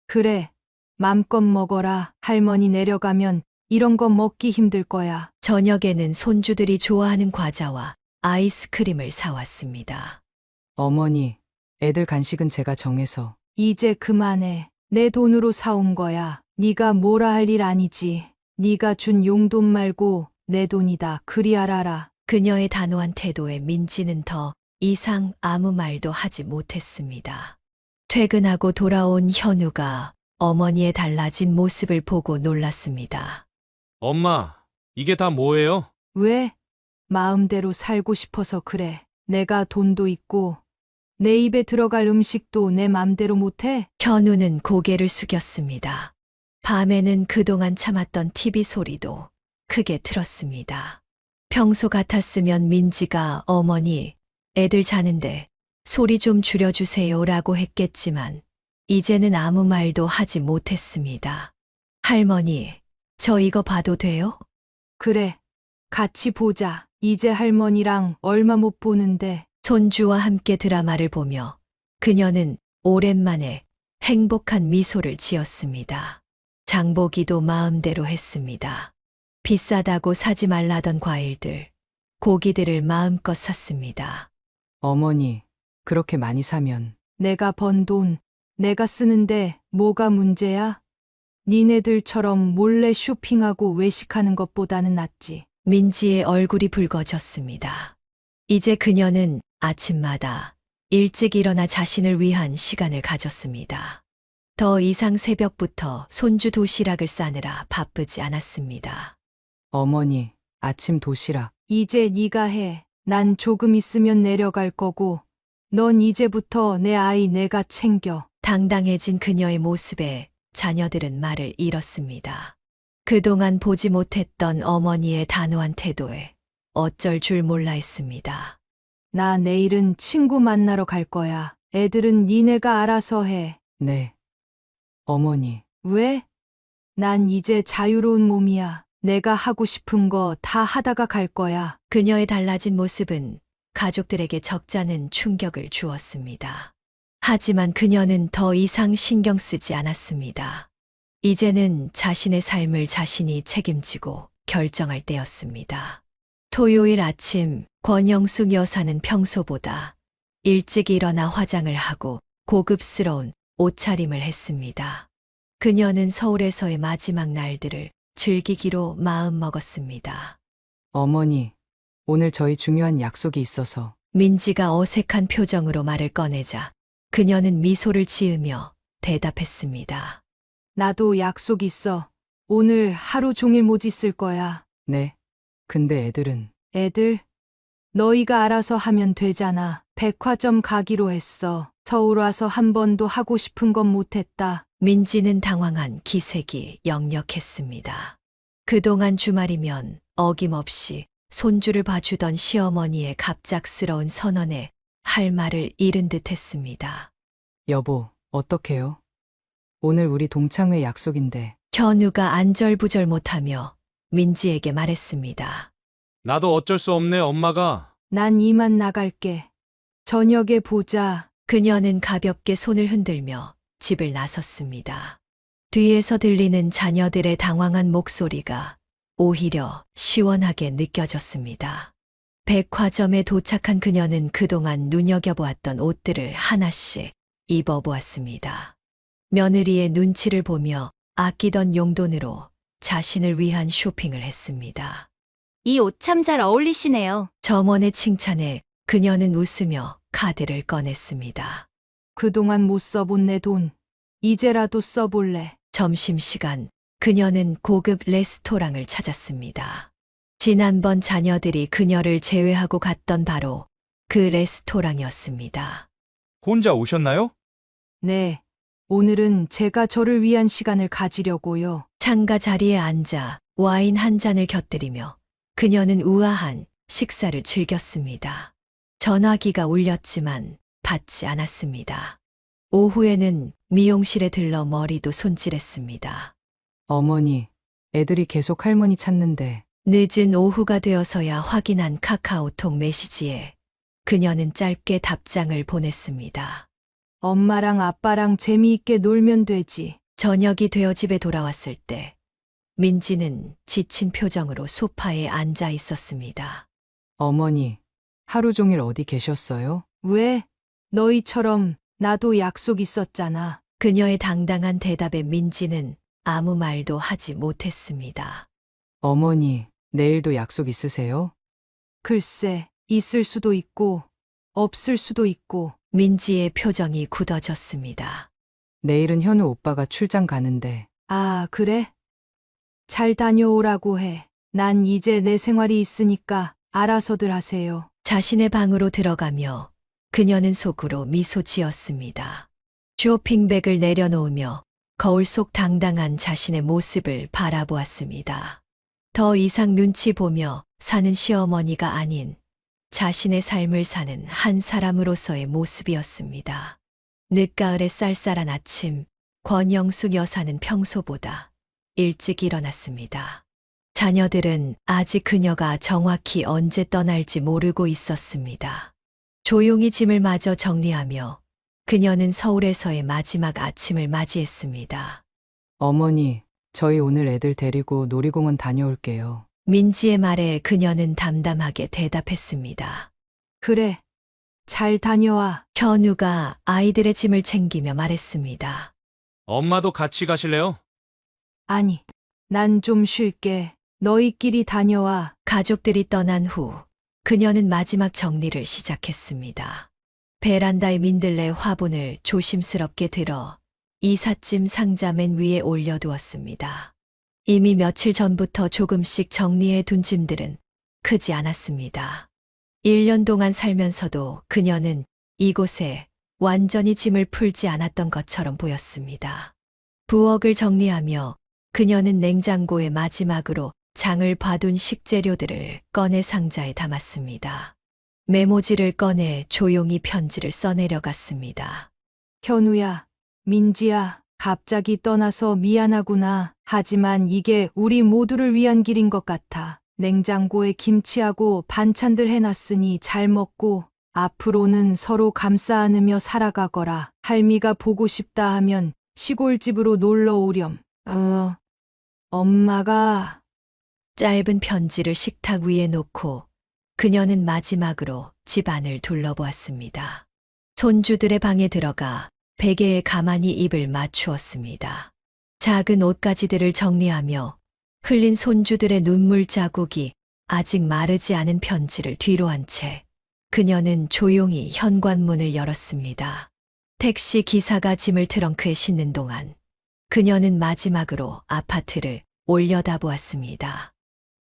그래. 맘껏 먹어라. 할머니 내려가면 이런 거 먹기 힘들 거야. 저녁에는 손주들이 좋아하는 과자와 아이스크림을 사왔습니다. 어머니, 애들 간식은 제가 정해서. 이제 그만해. 내 돈으로 사온 거야. 네가 뭐라 할 일 아니지. 네가 준 용돈 말고 내 돈이다. 그리 알아라. 그녀의 단호한 태도에 민지는 더 이상 아무 말도 하지 못했습니다. 퇴근하고 돌아온 현우가 어머니의 달라진 모습을 보고 놀랐습니다. 엄마, 이게 다 뭐예요? 왜? 마음대로 살고 싶어서 그래. 내가 돈도 있고 내 입에 들어갈 음식도 내 맘대로 못해? 현우는 고개를 숙였습니다. 밤에는 그동안 참았던 TV 소리도 크게 틀었습니다. 평소 같았으면 민지가 어머니, 애들 자는데 소리 좀 줄여주세요라고 했겠지만 이제는 아무 말도 하지 못했습니다. 할머니, 저 이거 봐도 돼요? 그래. 같이 보자. 이제 할머니랑 얼마 못 보는데. 손주와 함께 드라마를 보며 그녀는 오랜만에 행복한 미소를 지었습니다. 장보기도 마음대로 했습니다. 비싸다고 사지 말라던 과일들, 고기들을 마음껏 샀습니다. 어머니, 그렇게 많이 사면. 내가 번 돈, 내가 쓰는데 뭐가 문제야? 니네들처럼 몰래 쇼핑하고 외식하는 것보다는 낫지. 민지의 얼굴이 붉어졌습니다. 이제 그녀는 아침마다 일찍 일어나 자신을 위한 시간을 가졌습니다. 더 이상 새벽부터 손주 도시락을 싸느라 바쁘지 않았습니다. 어머니, 아침 도시락. 이제 네가 해. 난 조금 있으면 내려갈 거고 넌 이제부터 내 아이 내가 챙겨. 당당해진 그녀의 모습에 자녀들은 말을 잃었습니다. 그동안 보지 못했던 어머니의 단호한 태도에 어쩔 줄 몰라 했습니다. 나 내일은 친구 만나러 갈 거야. 애들은 니네가 알아서 해. 네. 어머니, 왜? 난 이제 자유로운 몸이야. 내가 하고 싶은 거 다 하다가 갈 거야. 그녀의 달라진 모습은 가족들에게 적잖은 충격을 주었습니다. 하지만 그녀는 더 이상 신경 쓰지 않았습니다. 이제는 자신의 삶을 자신이 책임지고 결정할 때였습니다. 토요일 아침 권영숙 여사는 평소보다 일찍 일어나 화장을 하고 고급스러운 옷차림을 했습니다. 그녀는 서울에서의 마지막 날들을 즐기기로 마음먹었습니다. 어머니, 오늘 저희 중요한 약속이 있어서. 민지가 어색한 표정으로 말을 꺼내자 그녀는 미소를 지으며 대답했습니다. 나도 약속 있어. 오늘 하루 종일 못 있을 거야. 네. 근데 애들은. 애들? 너희가 알아서 하면 되잖아. 백화점 가기로 했어. 서울 와서 한 번도 하고 싶은 건 못했다. 민지는 당황한 기색이 역력했습니다. 그동안 주말이면 어김없이 손주를 봐주던 시어머니의 갑작스러운 선언에 할 말을 잃은 듯 했습니다. 여보, 어떡해요? 오늘 우리 동창회 약속인데. 현우가 안절부절 못하며 민지에게 말했습니다. 나도 어쩔 수 없네, 엄마가. 난 이만 나갈게. 저녁에 보자. 그녀는 가볍게 손을 흔들며 집을 나섰습니다. 뒤에서 들리는 자녀들의 당황한 목소리가 오히려 시원하게 느껴졌습니다. 백화점에 도착한 그녀는 그동안 눈여겨보았던 옷들을 하나씩 입어보았습니다. 며느리의 눈치를 보며 아끼던 용돈으로 자신을 위한 쇼핑을 했습니다. 이 옷 참 잘 어울리시네요. 점원의 칭찬에 그녀는 웃으며 카드를 꺼냈습니다. 그동안 못 써본 내 돈. 이제라도 써볼래. 점심시간 그녀는 고급 레스토랑을 찾았습니다. 지난번 자녀들이 그녀를 제외하고 갔던 바로 그 레스토랑이었습니다. 혼자 오셨나요? 네. 오늘은 제가 저를 위한 시간을 가지려고요. 창가 자리에 앉아 와인 한 잔을 곁들이며 그녀는 우아한 식사를 즐겼습니다. 전화기가 울렸지만 받지 않았습니다. 오후에는 미용실에 들러 머리도 손질했습니다. 어머니, 애들이 계속 할머니 찾는데. 늦은 오후가 되어서야 확인한 카카오톡 메시지에 그녀는 짧게 답장을 보냈습니다. 엄마랑 아빠랑 재미있게 놀면 되지. 저녁이 되어 집에 돌아왔을 때 민지는 지친 표정으로 소파에 앉아 있었습니다. 어머니, 하루 종일 어디 계셨어요? 왜? 너희처럼 나도 약속 있었잖아. 그녀의 당당한 대답에 민지는 아무 말도 하지 못했습니다. 어머니, 내일도 약속 있으세요? 글쎄, 있을 수도 있고, 없을 수도 있고. 민지의 표정이 굳어졌습니다. 내일은 현우 오빠가 출장 가는데. 아, 그래? 잘 다녀오라고 해. 난 이제 내 생활이 있으니까 알아서들 하세요. 자신의 방으로 들어가며 그녀는 속으로 미소 지었습니다. 쇼핑백을 내려놓으며 거울 속 당당한 자신의 모습을 바라보았습니다. 더 이상 눈치 보며 사는 시어머니가 아닌 자신의 삶을 사는 한 사람으로서의 모습이었습니다. 늦가을의 쌀쌀한 아침, 권영숙 여사는 평소보다 일찍 일어났습니다. 자녀들은 아직 그녀가 정확히 언제 떠날지 모르고 있었습니다. 조용히 짐을 마저 정리하며 그녀는 서울에서의 마지막 아침을 맞이했습니다. 어머니, 저희 오늘 애들 데리고 놀이공원 다녀올게요. 민지의 말에 그녀는 담담하게 대답했습니다. 그래. 잘 다녀와. 현우가 아이들의 짐을 챙기며 말했습니다. 엄마도 같이 가실래요? 아니, 난 좀 쉴게. 너희끼리 다녀와. 가족들이 떠난 후 그녀는 마지막 정리를 시작했습니다. 베란다의 민들레 화분을 조심스럽게 들어 이삿짐 상자 맨 위에 올려두었습니다. 이미 며칠 전부터 조금씩 정리해 둔 짐들은 크지 않았습니다. 1년 동안 살면서도 그녀는 이곳에 완전히 짐을 풀지 않았던 것처럼 보였습니다. 부엌을 정리하며 그녀는 냉장고에 마지막으로 장을 봐둔 식재료들을 꺼내 상자에 담았습니다. 메모지를 꺼내 조용히 편지를 써내려갔습니다. 현우야, 민지야, 갑자기 떠나서 미안하구나. 하지만 이게 우리 모두를 위한 길인 것 같아. 냉장고에 김치하고 반찬들 해놨으니 잘 먹고 앞으로는 서로 감싸 안으며 살아가거라. 할미가 보고 싶다 하면 시골집으로 놀러 오렴. 엄마가 짧은 편지를 식탁 위에 놓고 그녀는 마지막으로 집안을 둘러보았습니다. 손주들의 방에 들어가 베개에 가만히 입을 맞추었습니다. 작은 옷가지들을 정리하며 흘린 손주들의 눈물 자국이 아직 마르지 않은 편지를 뒤로 한 채 그녀는 조용히 현관문을 열었습니다. 택시 기사가 짐을 트렁크에 싣는 동안 그녀는 마지막으로 아파트를 올려다보았습니다.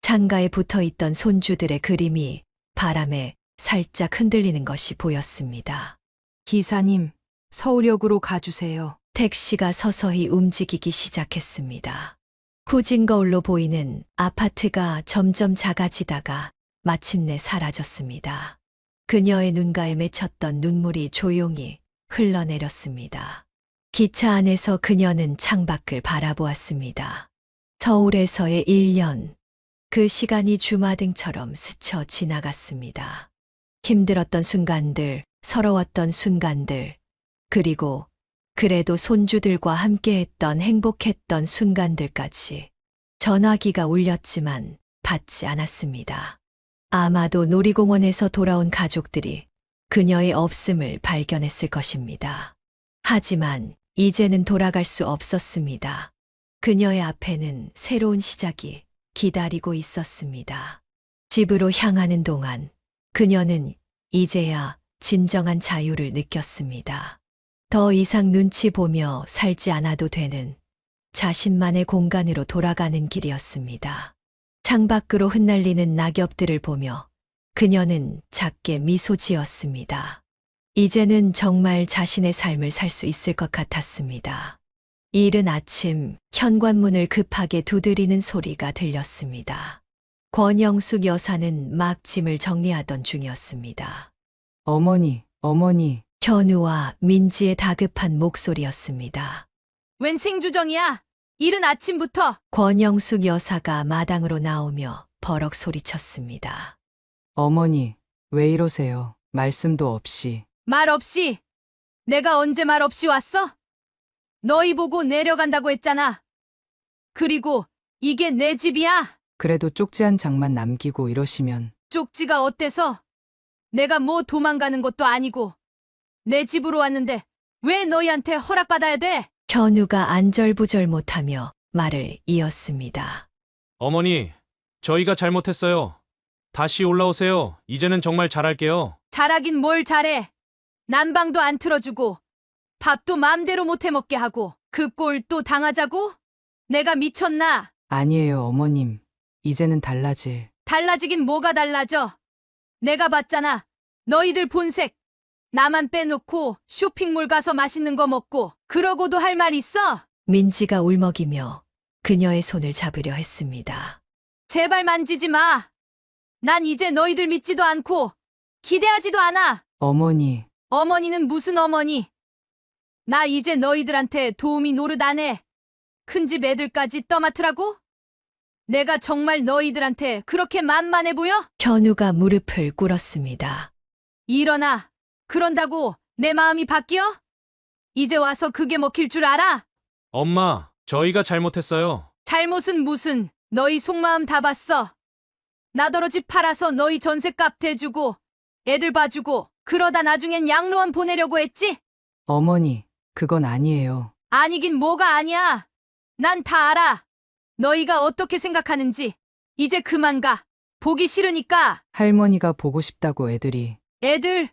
창가에 붙어 있던 손주들의 그림이 바람에 살짝 흔들리는 것이 보였습니다. 기사님, 서울역으로 가주세요. 택시가 서서히 움직이기 시작했습니다. 후진 거울로 보이는 아파트가 점점 작아지다가 마침내 사라졌습니다. 그녀의 눈가에 맺혔던 눈물이 조용히 흘러내렸습니다. 기차 안에서 그녀는 창밖을 바라보았습니다. 서울에서의 1년, 그 시간이 주마등처럼 스쳐 지나갔습니다. 힘들었던 순간들, 서러웠던 순간들, 그리고 그래도 손주들과 함께했던 행복했던 순간들까지. 전화기가 울렸지만 받지 않았습니다. 아마도 놀이공원에서 돌아온 가족들이 그녀의 없음을 발견했을 것입니다. 하지만 이제는 돌아갈 수 없었습니다. 그녀의 앞에는 새로운 시작이 기다리고 있었습니다. 집으로 향하는 동안 그녀는 이제야 진정한 자유를 느꼈습니다. 더 이상 눈치 보며 살지 않아도 되는 자신만의 공간으로 돌아가는 길이었습니다. 창밖으로 흩날리는 낙엽들을 보며 그녀는 작게 미소 지었습니다. 이제는 정말 자신의 삶을 살 수 있을 것 같았습니다. 이른 아침 현관문을 급하게 두드리는 소리가 들렸습니다. 권영숙 여사는 막 짐을 정리하던 중이었습니다. 어머니, 어머니. 현우와 민지의 다급한 목소리였습니다. 웬 생주정이야? 이른 아침부터. 권영숙 여사가 마당으로 나오며 버럭 소리쳤습니다. 어머니, 왜 이러세요? 말씀도 없이. 말 없이? 내가 언제 말 없이 왔어? 너희 보고 내려간다고 했잖아. 그리고 이게 내 집이야. 그래도 쪽지 한 장만 남기고 이러시면. 쪽지가 어때서? 내가 뭐 도망가는 것도 아니고 내 집으로 왔는데 왜 너희한테 허락받아야 돼? 현우가 안절부절 못하며 말을 이었습니다. 어머니, 저희가 잘못했어요. 다시 올라오세요. 이제는 정말 잘할게요. 잘하긴 뭘 잘해. 난방도 안 틀어주고 밥도 맘대로 못 해먹게 하고 그 꼴 또 당하자고? 내가 미쳤나? 아니에요, 어머님. 이제는 달라지긴 뭐가 달라져? 내가 봤잖아. 너희들 본색. 나만 빼놓고 쇼핑몰 가서 맛있는 거 먹고 그러고도 할 말 있어? 민지가 울먹이며 그녀의 손을 잡으려 했습니다. 제발 만지지 마. 난 이제 너희들 믿지도 않고 기대하지도 않아. 어머니. 어머니는 무슨 어머니? 나 이제 너희들한테 도움이 노릇 안 해. 큰 집 애들까지 떠맡으라고? 내가 정말 너희들한테 그렇게 만만해 보여? 현우가 무릎을 꿇었습니다. 일어나. 그런다고 내 마음이 바뀌어? 이제 와서 그게 먹힐 줄 알아? 엄마, 저희가 잘못했어요. 잘못은 무슨, 너희 속마음 다 봤어. 나더러 집 팔아서 너희 전셋값 대주고 애들 봐주고 그러다 나중엔 양로원 보내려고 했지? 어머니, 그건 아니에요. 아니긴 뭐가 아니야. 난 다 알아. 너희가 어떻게 생각하는지. 이제 그만 가. 보기 싫으니까. 할머니가 보고 싶다고 애들이. 애들.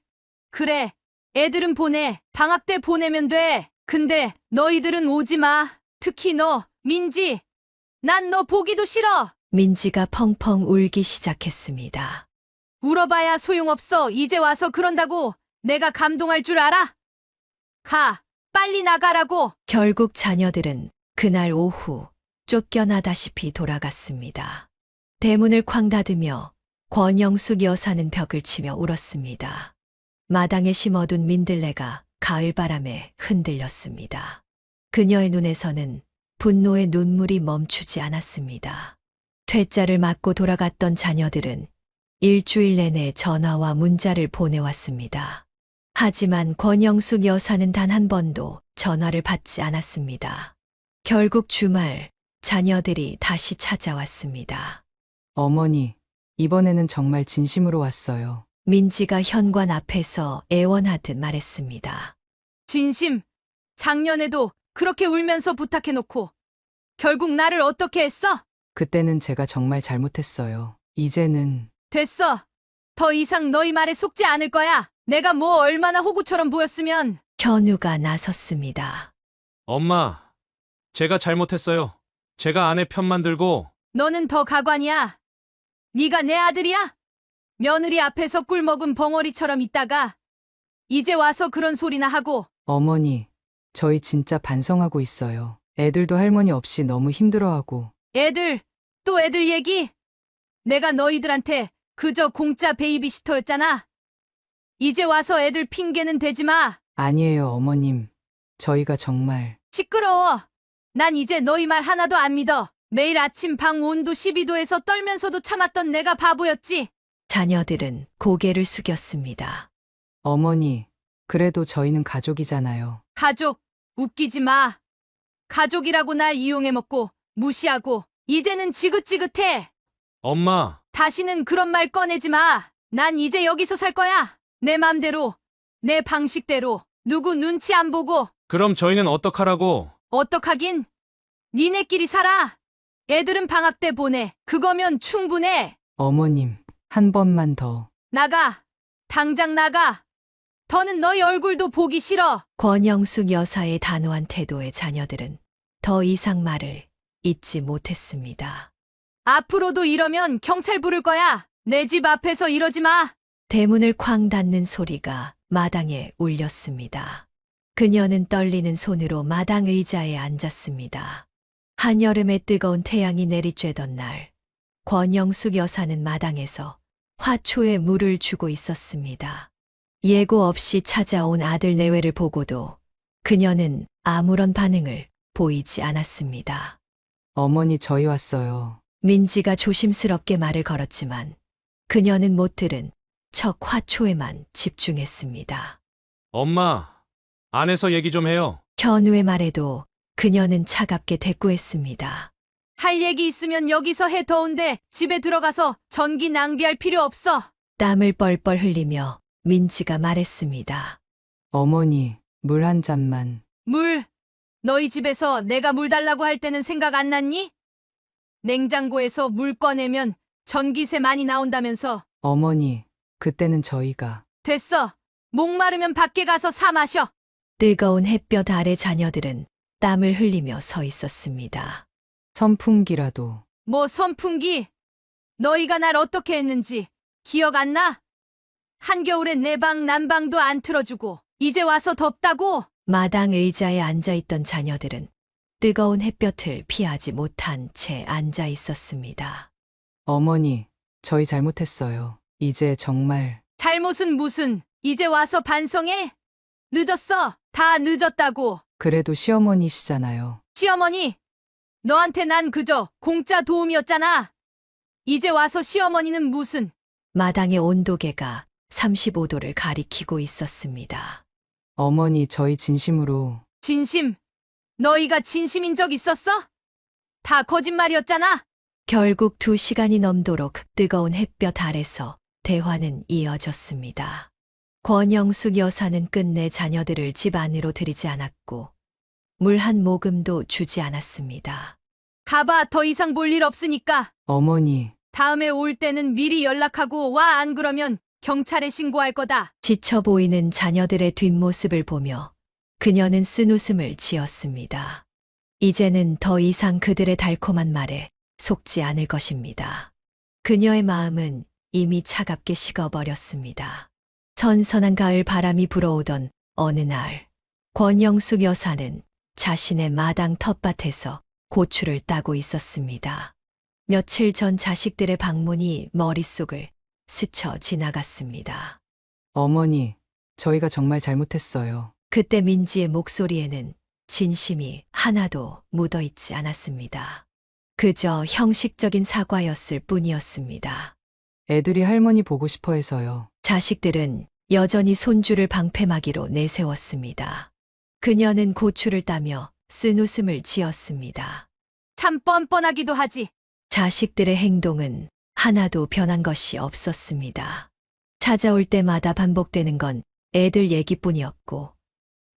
그래. 애들은 보내. 방학 때 보내면 돼. 근데 너희들은 오지 마. 특히 너, 민지. 난 너 보기도 싫어. 민지가 펑펑 울기 시작했습니다. 울어봐야 소용없어. 이제 와서 그런다고 내가 감동할 줄 알아? 가, 빨리 나가라고. 결국 자녀들은 그날 오후 쫓겨나다시피 돌아갔습니다. 대문을 쾅 닫으며 권영숙 여사는 벽을 치며 울었습니다. 마당에 심어둔 민들레가 가을바람에 흔들렸습니다. 그녀의 눈에서는 분노의 눈물이 멈추지 않았습니다. 퇴짜를 맞고 돌아갔던 자녀들은 일주일 내내 전화와 문자를 보내왔습니다. 하지만 권영숙 여사는 단 한 번도 전화를 받지 않았습니다. 결국 주말 자녀들이 다시 찾아왔습니다. 어머니, 이번에는 정말 진심으로 왔어요. 민지가 현관 앞에서 애원하듯 말했습니다. 진심, 작년에도 그렇게 울면서 부탁해놓고 결국 나를 어떻게 했어? 그때는 제가 정말 잘못했어요. 이제는 됐어. 더 이상 너희 말에 속지 않을 거야. 내가 뭐 얼마나 호구처럼 보였으면. 현우가 나섰습니다. 엄마, 제가 잘못했어요. 제가 아내 편만 들고 너는 더 가관이야. 네가 내 아들이야? 며느리 앞에서 꿀 먹은 벙어리처럼 있다가 이제 와서 그런 소리나 하고. 어머니, 저희 진짜 반성하고 있어요. 애들도 할머니 없이 너무 힘들어하고. 애들, 또 애들 얘기? 내가 너희들한테 그저 공짜 베이비시터였잖아. 이제 와서 애들 핑계는 대지 마. 아니에요, 어머님. 저희가 정말. 시끄러워. 난 이제 너희 말 하나도 안 믿어. 매일 아침 방 온도 12도에서 떨면서도 참았던 내가 바보였지. 자녀들은 고개를 숙였습니다. 어머니, 그래도 저희는 가족이잖아요. 가족, 웃기지 마. 가족이라고 날 이용해 먹고 무시하고 이제는 지긋지긋해. 엄마, 다시는 그런 말 꺼내지 마. 난 이제 여기서 살 거야. 내 맘대로, 내 방식대로, 누구 눈치 안 보고. 그럼 저희는 어떡하라고? 어떡하긴? 니네끼리 살아. 애들은 방학 때 보내. 그거면 충분해. 어머님, 한 번만 더. 나가. 당장 나가. 더는 너희 얼굴도 보기 싫어. 권영숙 여사의 단호한 태도에 자녀들은 더 이상 말을 잇지 못했습니다. 앞으로도 이러면 경찰 부를 거야. 내 집 앞에서 이러지 마. 대문을 쾅 닫는 소리가 마당에 울렸습니다. 그녀는 떨리는 손으로 마당 의자에 앉았습니다. 한여름의 뜨거운 태양이 내리쬐던 날, 권영숙 여사는 마당에서 화초에 물을 주고 있었습니다. 예고 없이 찾아온 아들 내외를 보고도 그녀는 아무런 반응을 보이지 않았습니다. 어머니, 저희 왔어요. 민지가 조심스럽게 말을 걸었지만 그녀는 못 들은 척 화초에만 집중했습니다. 엄마, 안에서 얘기 좀 해요. 현우의 말에도 그녀는 차갑게 대꾸했습니다. 할 얘기 있으면 여기서 해. 더운데 집에 들어가서 전기 낭비할 필요 없어. 땀을 뻘뻘 흘리며 민지가 말했습니다. 어머니, 물 한 잔만. 물. 너희 집에서 내가 물 달라고 할 때는 생각 안 났니? 냉장고에서 물 꺼내면 전기세 많이 나온다면서. 어머니, 그때는 저희가. 됐어. 목마르면 밖에 가서 사 마셔. 뜨거운 햇볕 아래 자녀들은 땀을 흘리며 서 있었습니다. 선풍기라도. 뭐 선풍기? 너희가 날 어떻게 했는지 기억 안 나? 한겨울엔 내 방 난방도 안 틀어주고 이제 와서 덥다고? 마당 의자에 앉아있던 자녀들은 뜨거운 햇볕을 피하지 못한 채 앉아 있었습니다. 어머니, 저희 잘못했어요. 이제 정말. 잘못은 무슨? 이제 와서 반성해? 늦었어. 다 늦었다고. 그래도 시어머니시잖아요. 시어머니, 너한테 난 그저 공짜 도움이었잖아. 이제 와서 시어머니는 무슨? 마당의 온도계가 35도를 가리키고 있었습니다. 어머니, 저희 진심으로. 진심? 너희가 진심인 적 있었어? 다 거짓말이었잖아. 결국 2시간이 넘도록 뜨거운 햇볕 아래서 대화는 이어졌습니다. 권영숙 여사는 끝내 자녀들을 집 안으로 들이지 않았고 물 한 모금도 주지 않았습니다. 가봐. 더 이상 볼 일 없으니까. 어머니, 다음에 올 때는 미리 연락하고 와. 안 그러면 경찰에 신고할 거다. 지쳐 보이는 자녀들의 뒷모습을 보며 그녀는 쓴웃음을 지었습니다. 이제는 더 이상 그들의 달콤한 말에 속지 않을 것입니다. 그녀의 마음은 이미 차갑게 식어버렸습니다. 선선한 가을 바람이 불어오던 어느 날, 권영숙 여사는 자신의 마당 텃밭에서 고추를 따고 있었습니다. 며칠 전 자식들의 방문이 머릿속을 스쳐 지나갔습니다. 어머니, 저희가 정말 잘못했어요. 그때 민지의 목소리에는 진심이 하나도 묻어 있지 않았습니다. 그저 형식적인 사과였을 뿐이었습니다. 애들이 할머니 보고 싶어 해서요. 자식들은 여전히 손주를 방패막이로 내세웠습니다. 그녀는 고추를 따며 쓴웃음을 지었습니다. 참 뻔뻔하기도 하지. 자식들의 행동은 하나도 변한 것이 없었습니다. 찾아올 때마다 반복되는 건 애들 얘기뿐이었고,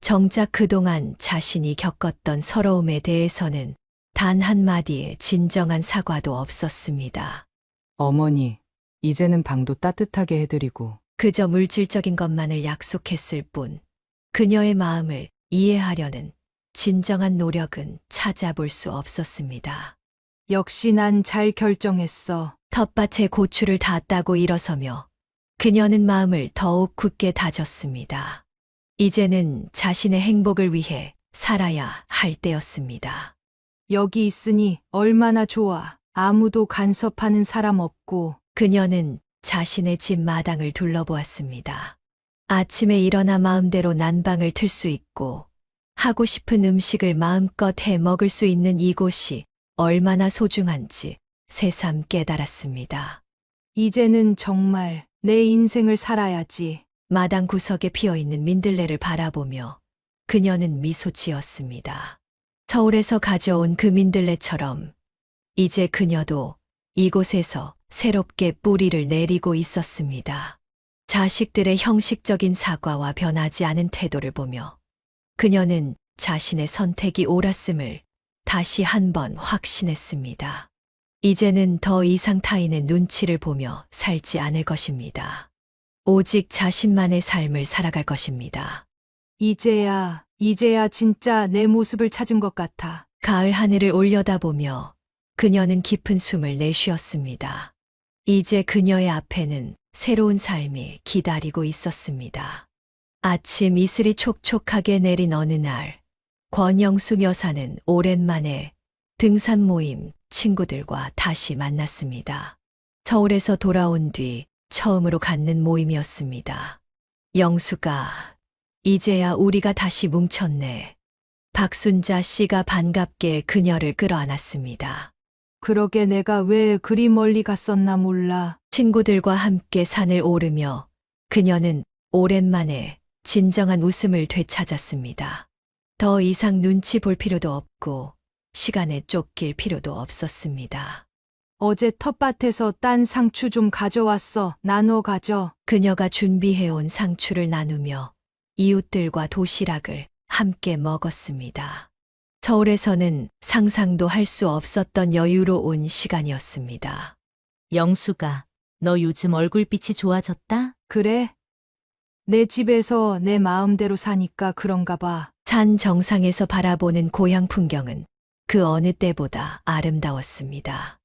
정작 그동안 자신이 겪었던 서러움에 대해서는 단 한마디의 진정한 사과도 없었습니다. 어머니, 이제는 방도 따뜻하게 해드리고. 그저 물질적인 것만을 약속했을 뿐, 그녀의 마음을 이해하려는 진정한 노력은 찾아볼 수 없었습니다. 역시 난 잘 결정했어. 텃밭에 고추를 다 따고 일어서며 그녀는 마음을 더욱 굳게 다졌습니다. 이제는 자신의 행복을 위해 살아야 할 때였습니다. 여기 있으니 얼마나 좋아. 아무도 간섭하는 사람 없고. 그녀는 자신의 집 마당을 둘러보았습니다. 아침에 일어나 마음대로 난방을 틀 수 있고 하고 싶은 음식을 마음껏 해 먹을 수 있는 이곳이 얼마나 소중한지 새삼 깨달았습니다. 이제는 정말 내 인생을 살아야지. 마당 구석에 피어있는 민들레를 바라보며 그녀는 미소 지었습니다. 서울에서 가져온 그 민들레처럼 이제 그녀도 이곳에서 새롭게 뿌리를 내리고 있었습니다. 자식들의 형식적인 사과와 변하지 않은 태도를 보며 그녀는 자신의 선택이 옳았음을 다시 한번 확신했습니다. 이제는 더 이상 타인의 눈치를 보며 살지 않을 것입니다. 오직 자신만의 삶을 살아갈 것입니다. 이제야 진짜 내 모습을 찾은 것 같아. 가을 하늘을 올려다보며 그녀는 깊은 숨을 내쉬었습니다. 이제 그녀의 앞에는 새로운 삶이 기다리고 있었습니다. 아침 이슬이 촉촉하게 내린 어느 날, 권영숙 여사는 오랜만에 등산 모임 친구들과 다시 만났습니다. 서울에서 돌아온 뒤 처음으로 갖는 모임이었습니다. 영숙아, 이제야 우리가 다시 뭉쳤네. 박순자 씨가 반갑게 그녀를 끌어안았습니다. 그러게 내가 왜 그리 멀리 갔었나 몰라. 친구들과 함께 산을 오르며 그녀는 오랜만에 진정한 웃음을 되찾았습니다. 더 이상 눈치 볼 필요도 없고 시간에 쫓길 필요도 없었습니다. 어제 텃밭에서 딴 상추 좀 가져왔어. 나눠 가져. 그녀가 준비해온 상추를 나누며 이웃들과 도시락을 함께 먹었습니다. 서울에서는 상상도 할 수 없었던 여유로운 시간이었습니다. 영수가, 너 요즘 얼굴빛이 좋아졌다? 그래? 내 집에서 내 마음대로 사니까 그런가 봐. 산 정상에서 바라보는 고향 풍경은 그 어느 때보다 아름다웠습니다.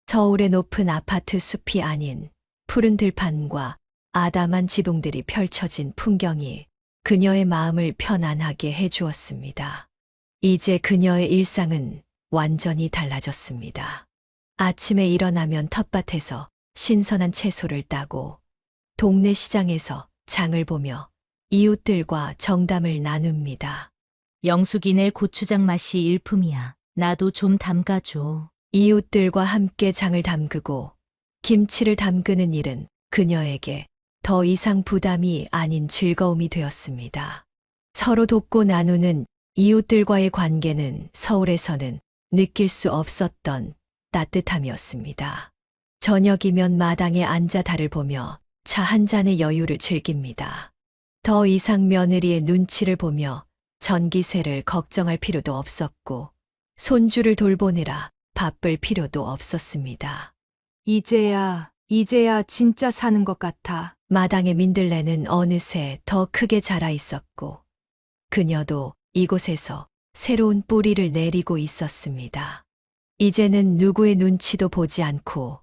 서울의 높은 아파트 숲이 아닌 푸른 들판과 아담한 지붕들이 펼쳐진 풍경이 그녀의 마음을 편안하게 해주었습니다. 이제 그녀의 일상은 완전히 달라졌습니다. 아침에 일어나면 텃밭에서 신선한 채소를 따고 동네 시장에서 장을 보며 이웃들과 정담을 나눕니다. 영숙이네 고추장 맛이 일품이야. 나도 좀 담가줘. 이웃들과 함께 장을 담그고 김치를 담그는 일은 그녀에게 더 이상 부담이 아닌 즐거움이 되었습니다. 서로 돕고 나누는 이웃들과의 관계는 서울에서는 느낄 수 없었던 따뜻함이었습니다. 저녁이면 마당에 앉아 달을 보며 차 한 잔의 여유를 즐깁니다. 더 이상 며느리의 눈치를 보며 전기세를 걱정할 필요도 없었고 손주를 돌보느라 바쁠 필요도 없었습니다. 이제야 진짜 사는 것 같아. 마당의 민들레는 어느새 더 크게 자라 있었고 그녀도 이곳에서 새로운 뿌리를 내리고 있었습니다. 이제는 누구의 눈치도 보지 않고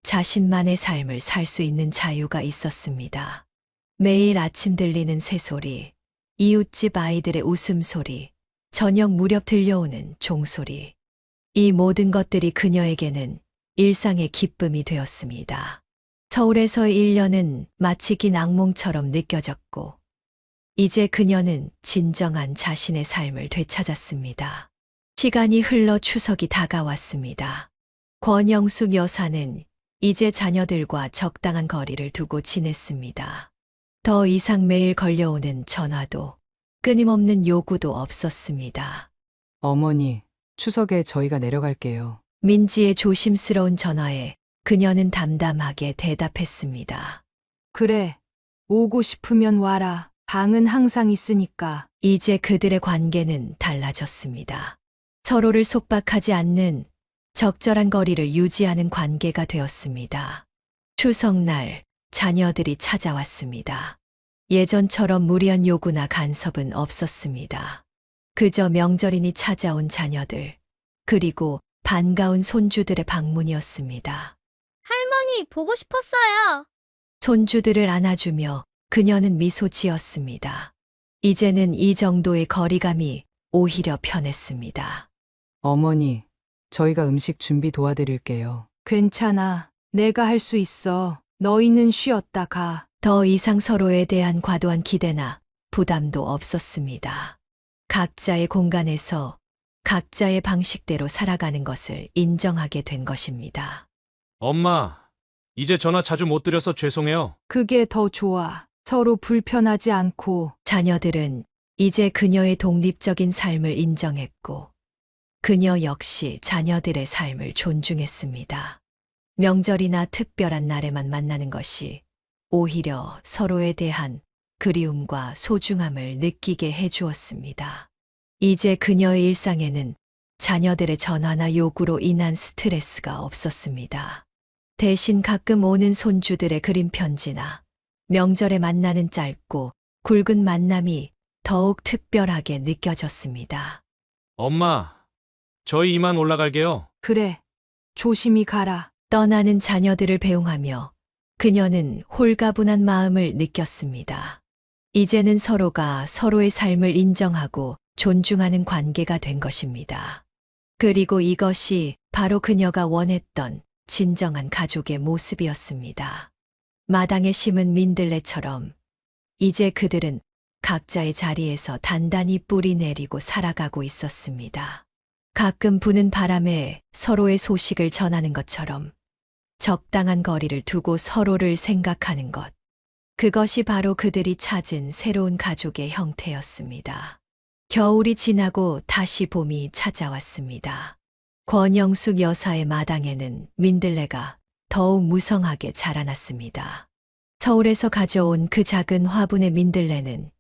자신만의 삶을 살 수 있는 자유가 있었습니다. 매일 아침 들리는 새소리, 이웃집 아이들의 웃음소리, 저녁 무렵 들려오는 종소리. 이 모든 것들이 그녀에게는 일상의 기쁨이 되었습니다. 서울에서의 1년은 마치 긴 악몽처럼 느껴졌고, 이제 그녀는 진정한 자신의 삶을 되찾았습니다. 시간이 흘러 추석이 다가왔습니다. 권영숙 여사는 이제 자녀들과 적당한 거리를 두고 지냈습니다. 더 이상 매일 걸려오는 전화도 끊임없는 요구도 없었습니다. 어머니, 추석에 저희가 내려갈게요. 민지의 조심스러운 전화에 그녀는 담담하게 대답했습니다. 그래. 오고 싶으면 와라. 방은 항상 있으니까. 이제 그들의 관계는 달라졌습니다. 서로를 속박하지 않는 적절한 거리를 유지하는 관계가 되었습니다. 추석날 자녀들이 찾아왔습니다. 예전처럼 무리한 요구나 간섭은 없었습니다. 그저 명절이니 찾아온 자녀들, 그리고 반가운 손주들의 방문이었습니다. 할머니, 보고 싶었어요. 손주들을 안아주며 그녀는 미소 지었습니다. 이제는 이 정도의 거리감이 오히려 편했습니다. 어머니, 저희가 음식 준비 도와드릴게요. 괜찮아. 내가 할 수 있어. 너희는 쉬었다 가. 더 이상 서로에 대한 과도한 기대나 부담도 없었습니다. 각자의 공간에서 각자의 방식대로 살아가는 것을 인정하게 된 것입니다. 엄마, 이제 전화 자주 못 드려서 죄송해요. 그게 더 좋아. 서로 불편하지 않고. 자녀들은 이제 그녀의 독립적인 삶을 인정했고, 그녀 역시 자녀들의 삶을 존중했습니다. 명절이나 특별한 날에만 만나는 것이 오히려 서로에 대한 그리움과 소중함을 느끼게 해주었습니다. 이제 그녀의 일상에는 자녀들의 전화나 요구로 인한 스트레스가 없었습니다. 대신 가끔 오는 손주들의 그림 편지나 명절에 만나는 짧고 굵은 만남이 더욱 특별하게 느껴졌습니다. 엄마, 저희 이만 올라갈게요. 그래. 조심히 가라. 떠나는 자녀들을 배웅하며 그녀는 홀가분한 마음을 느꼈습니다. 이제는 서로가 서로의 삶을 인정하고 존중하는 관계가 된 것입니다. 그리고 이것이 바로 그녀가 원했던 진정한 가족의 모습이었습니다. 마당에 심은 민들레처럼 이제 그들은 각자의 자리에서 단단히 뿌리 내리고 살아가고 있었습니다. 가끔 부는 바람에 서로의 소식을 전하는 것처럼 적당한 거리를 두고 서로를 생각하는 것. 그것이 바로 그들이 찾은 새로운 가족의 형태였습니다. 겨울이 지나고 다시 봄이 찾아왔습니다. 권영숙 여사의 마당에는 민들레가 더욱 무성하게 자라났습니다. 서울에서 가져온 그 작은 화분의 민들레는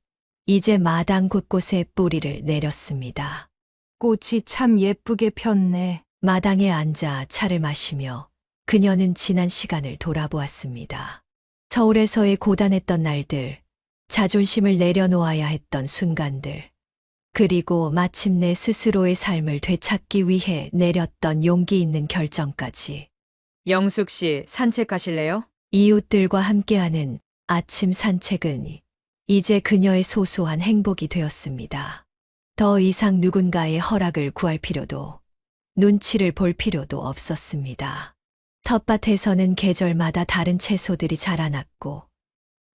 이제 마당 곳곳에 뿌리를 내렸습니다. 꽃이 참 예쁘게 폈네. 마당에 앉아 차를 마시며 그녀는 지난 시간을 돌아보았습니다. 서울에서의 고단했던 날들, 자존심을 내려놓아야 했던 순간들, 그리고 마침내 스스로의 삶을 되찾기 위해 내렸던 용기 있는 결정까지. 영숙 씨, 산책하실래요? 이웃들과 함께하는 아침 산책은 이제 그녀의 소소한 행복이 되었습니다. 더 이상 누군가의 허락을 구할 필요도, 눈치를 볼 필요도 없었습니다. 텃밭에서는 계절마다 다른 채소들이 자라났고,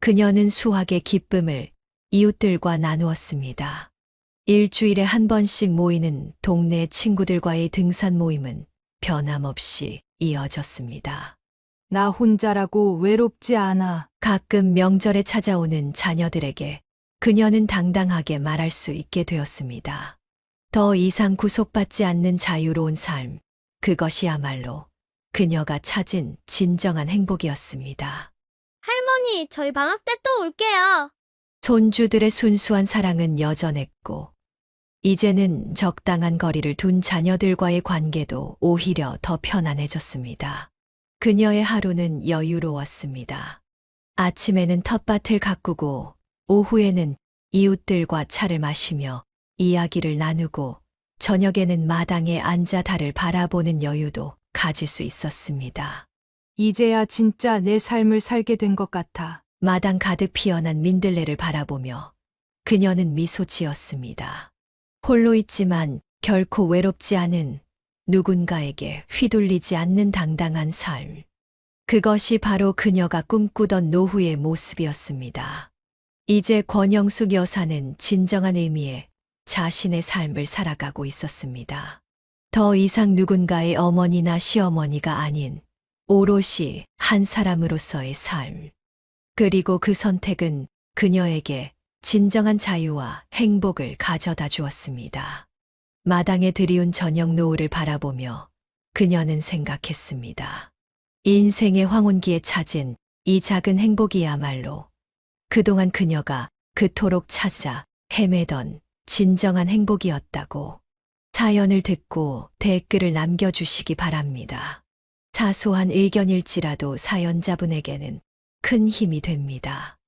그녀는 수확의 기쁨을 이웃들과 나누었습니다. 일주일에 한 번씩 모이는 동네 친구들과의 등산 모임은 변함없이 이어졌습니다. 나 혼자라고 외롭지 않아. 가끔 명절에 찾아오는 자녀들에게 그녀는 당당하게 말할 수 있게 되었습니다. 더 이상 구속받지 않는 자유로운 삶, 그것이야말로 그녀가 찾은 진정한 행복이었습니다. 할머니, 저희 방학 때 또 올게요. 손주들의 순수한 사랑은 여전했고, 이제는 적당한 거리를 둔 자녀들과의 관계도 오히려 더 편안해졌습니다. 그녀의 하루는 여유로웠습니다. 아침에는 텃밭을 가꾸고 오후에는 이웃들과 차를 마시며 이야기를 나누고 저녁에는 마당에 앉아 달을 바라보는 여유도 가질 수 있었습니다. 이제야 진짜 내 삶을 살게 된 것 같아. 마당 가득 피어난 민들레를 바라보며 그녀는 미소 지었습니다. 홀로 있지만 결코 외롭지 않은 누군가에게 휘둘리지 않는 당당한 삶. 그것이 바로 그녀가 꿈꾸던 노후의 모습이었습니다. 이제 권영숙 여사는 진정한 의미의 자신의 삶을 살아가고 있었습니다. 더 이상 누군가의 어머니나 시어머니가 아닌 오롯이 한 사람으로서의 삶. 그리고 그 선택은 그녀에게 진정한 자유와 행복을 가져다 주었습니다. 마당에 들이운 저녁 노을을 바라보며 그녀는 생각했습니다. 인생의 황혼기에 찾은 이 작은 행복이야말로 그동안 그녀가 그토록 찾아 헤매던 진정한 행복이었다고. 사연을 듣고 댓글을 남겨주시기 바랍니다. 사소한 의견일지라도 사연자분에게는 큰 힘이 됩니다.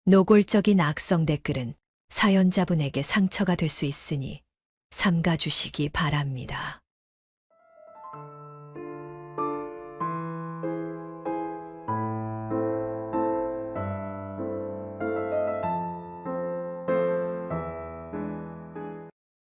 노골적인 악성 댓글은 사연자분에게 상처가 될 수 있으니 삼가주시기 바랍니다.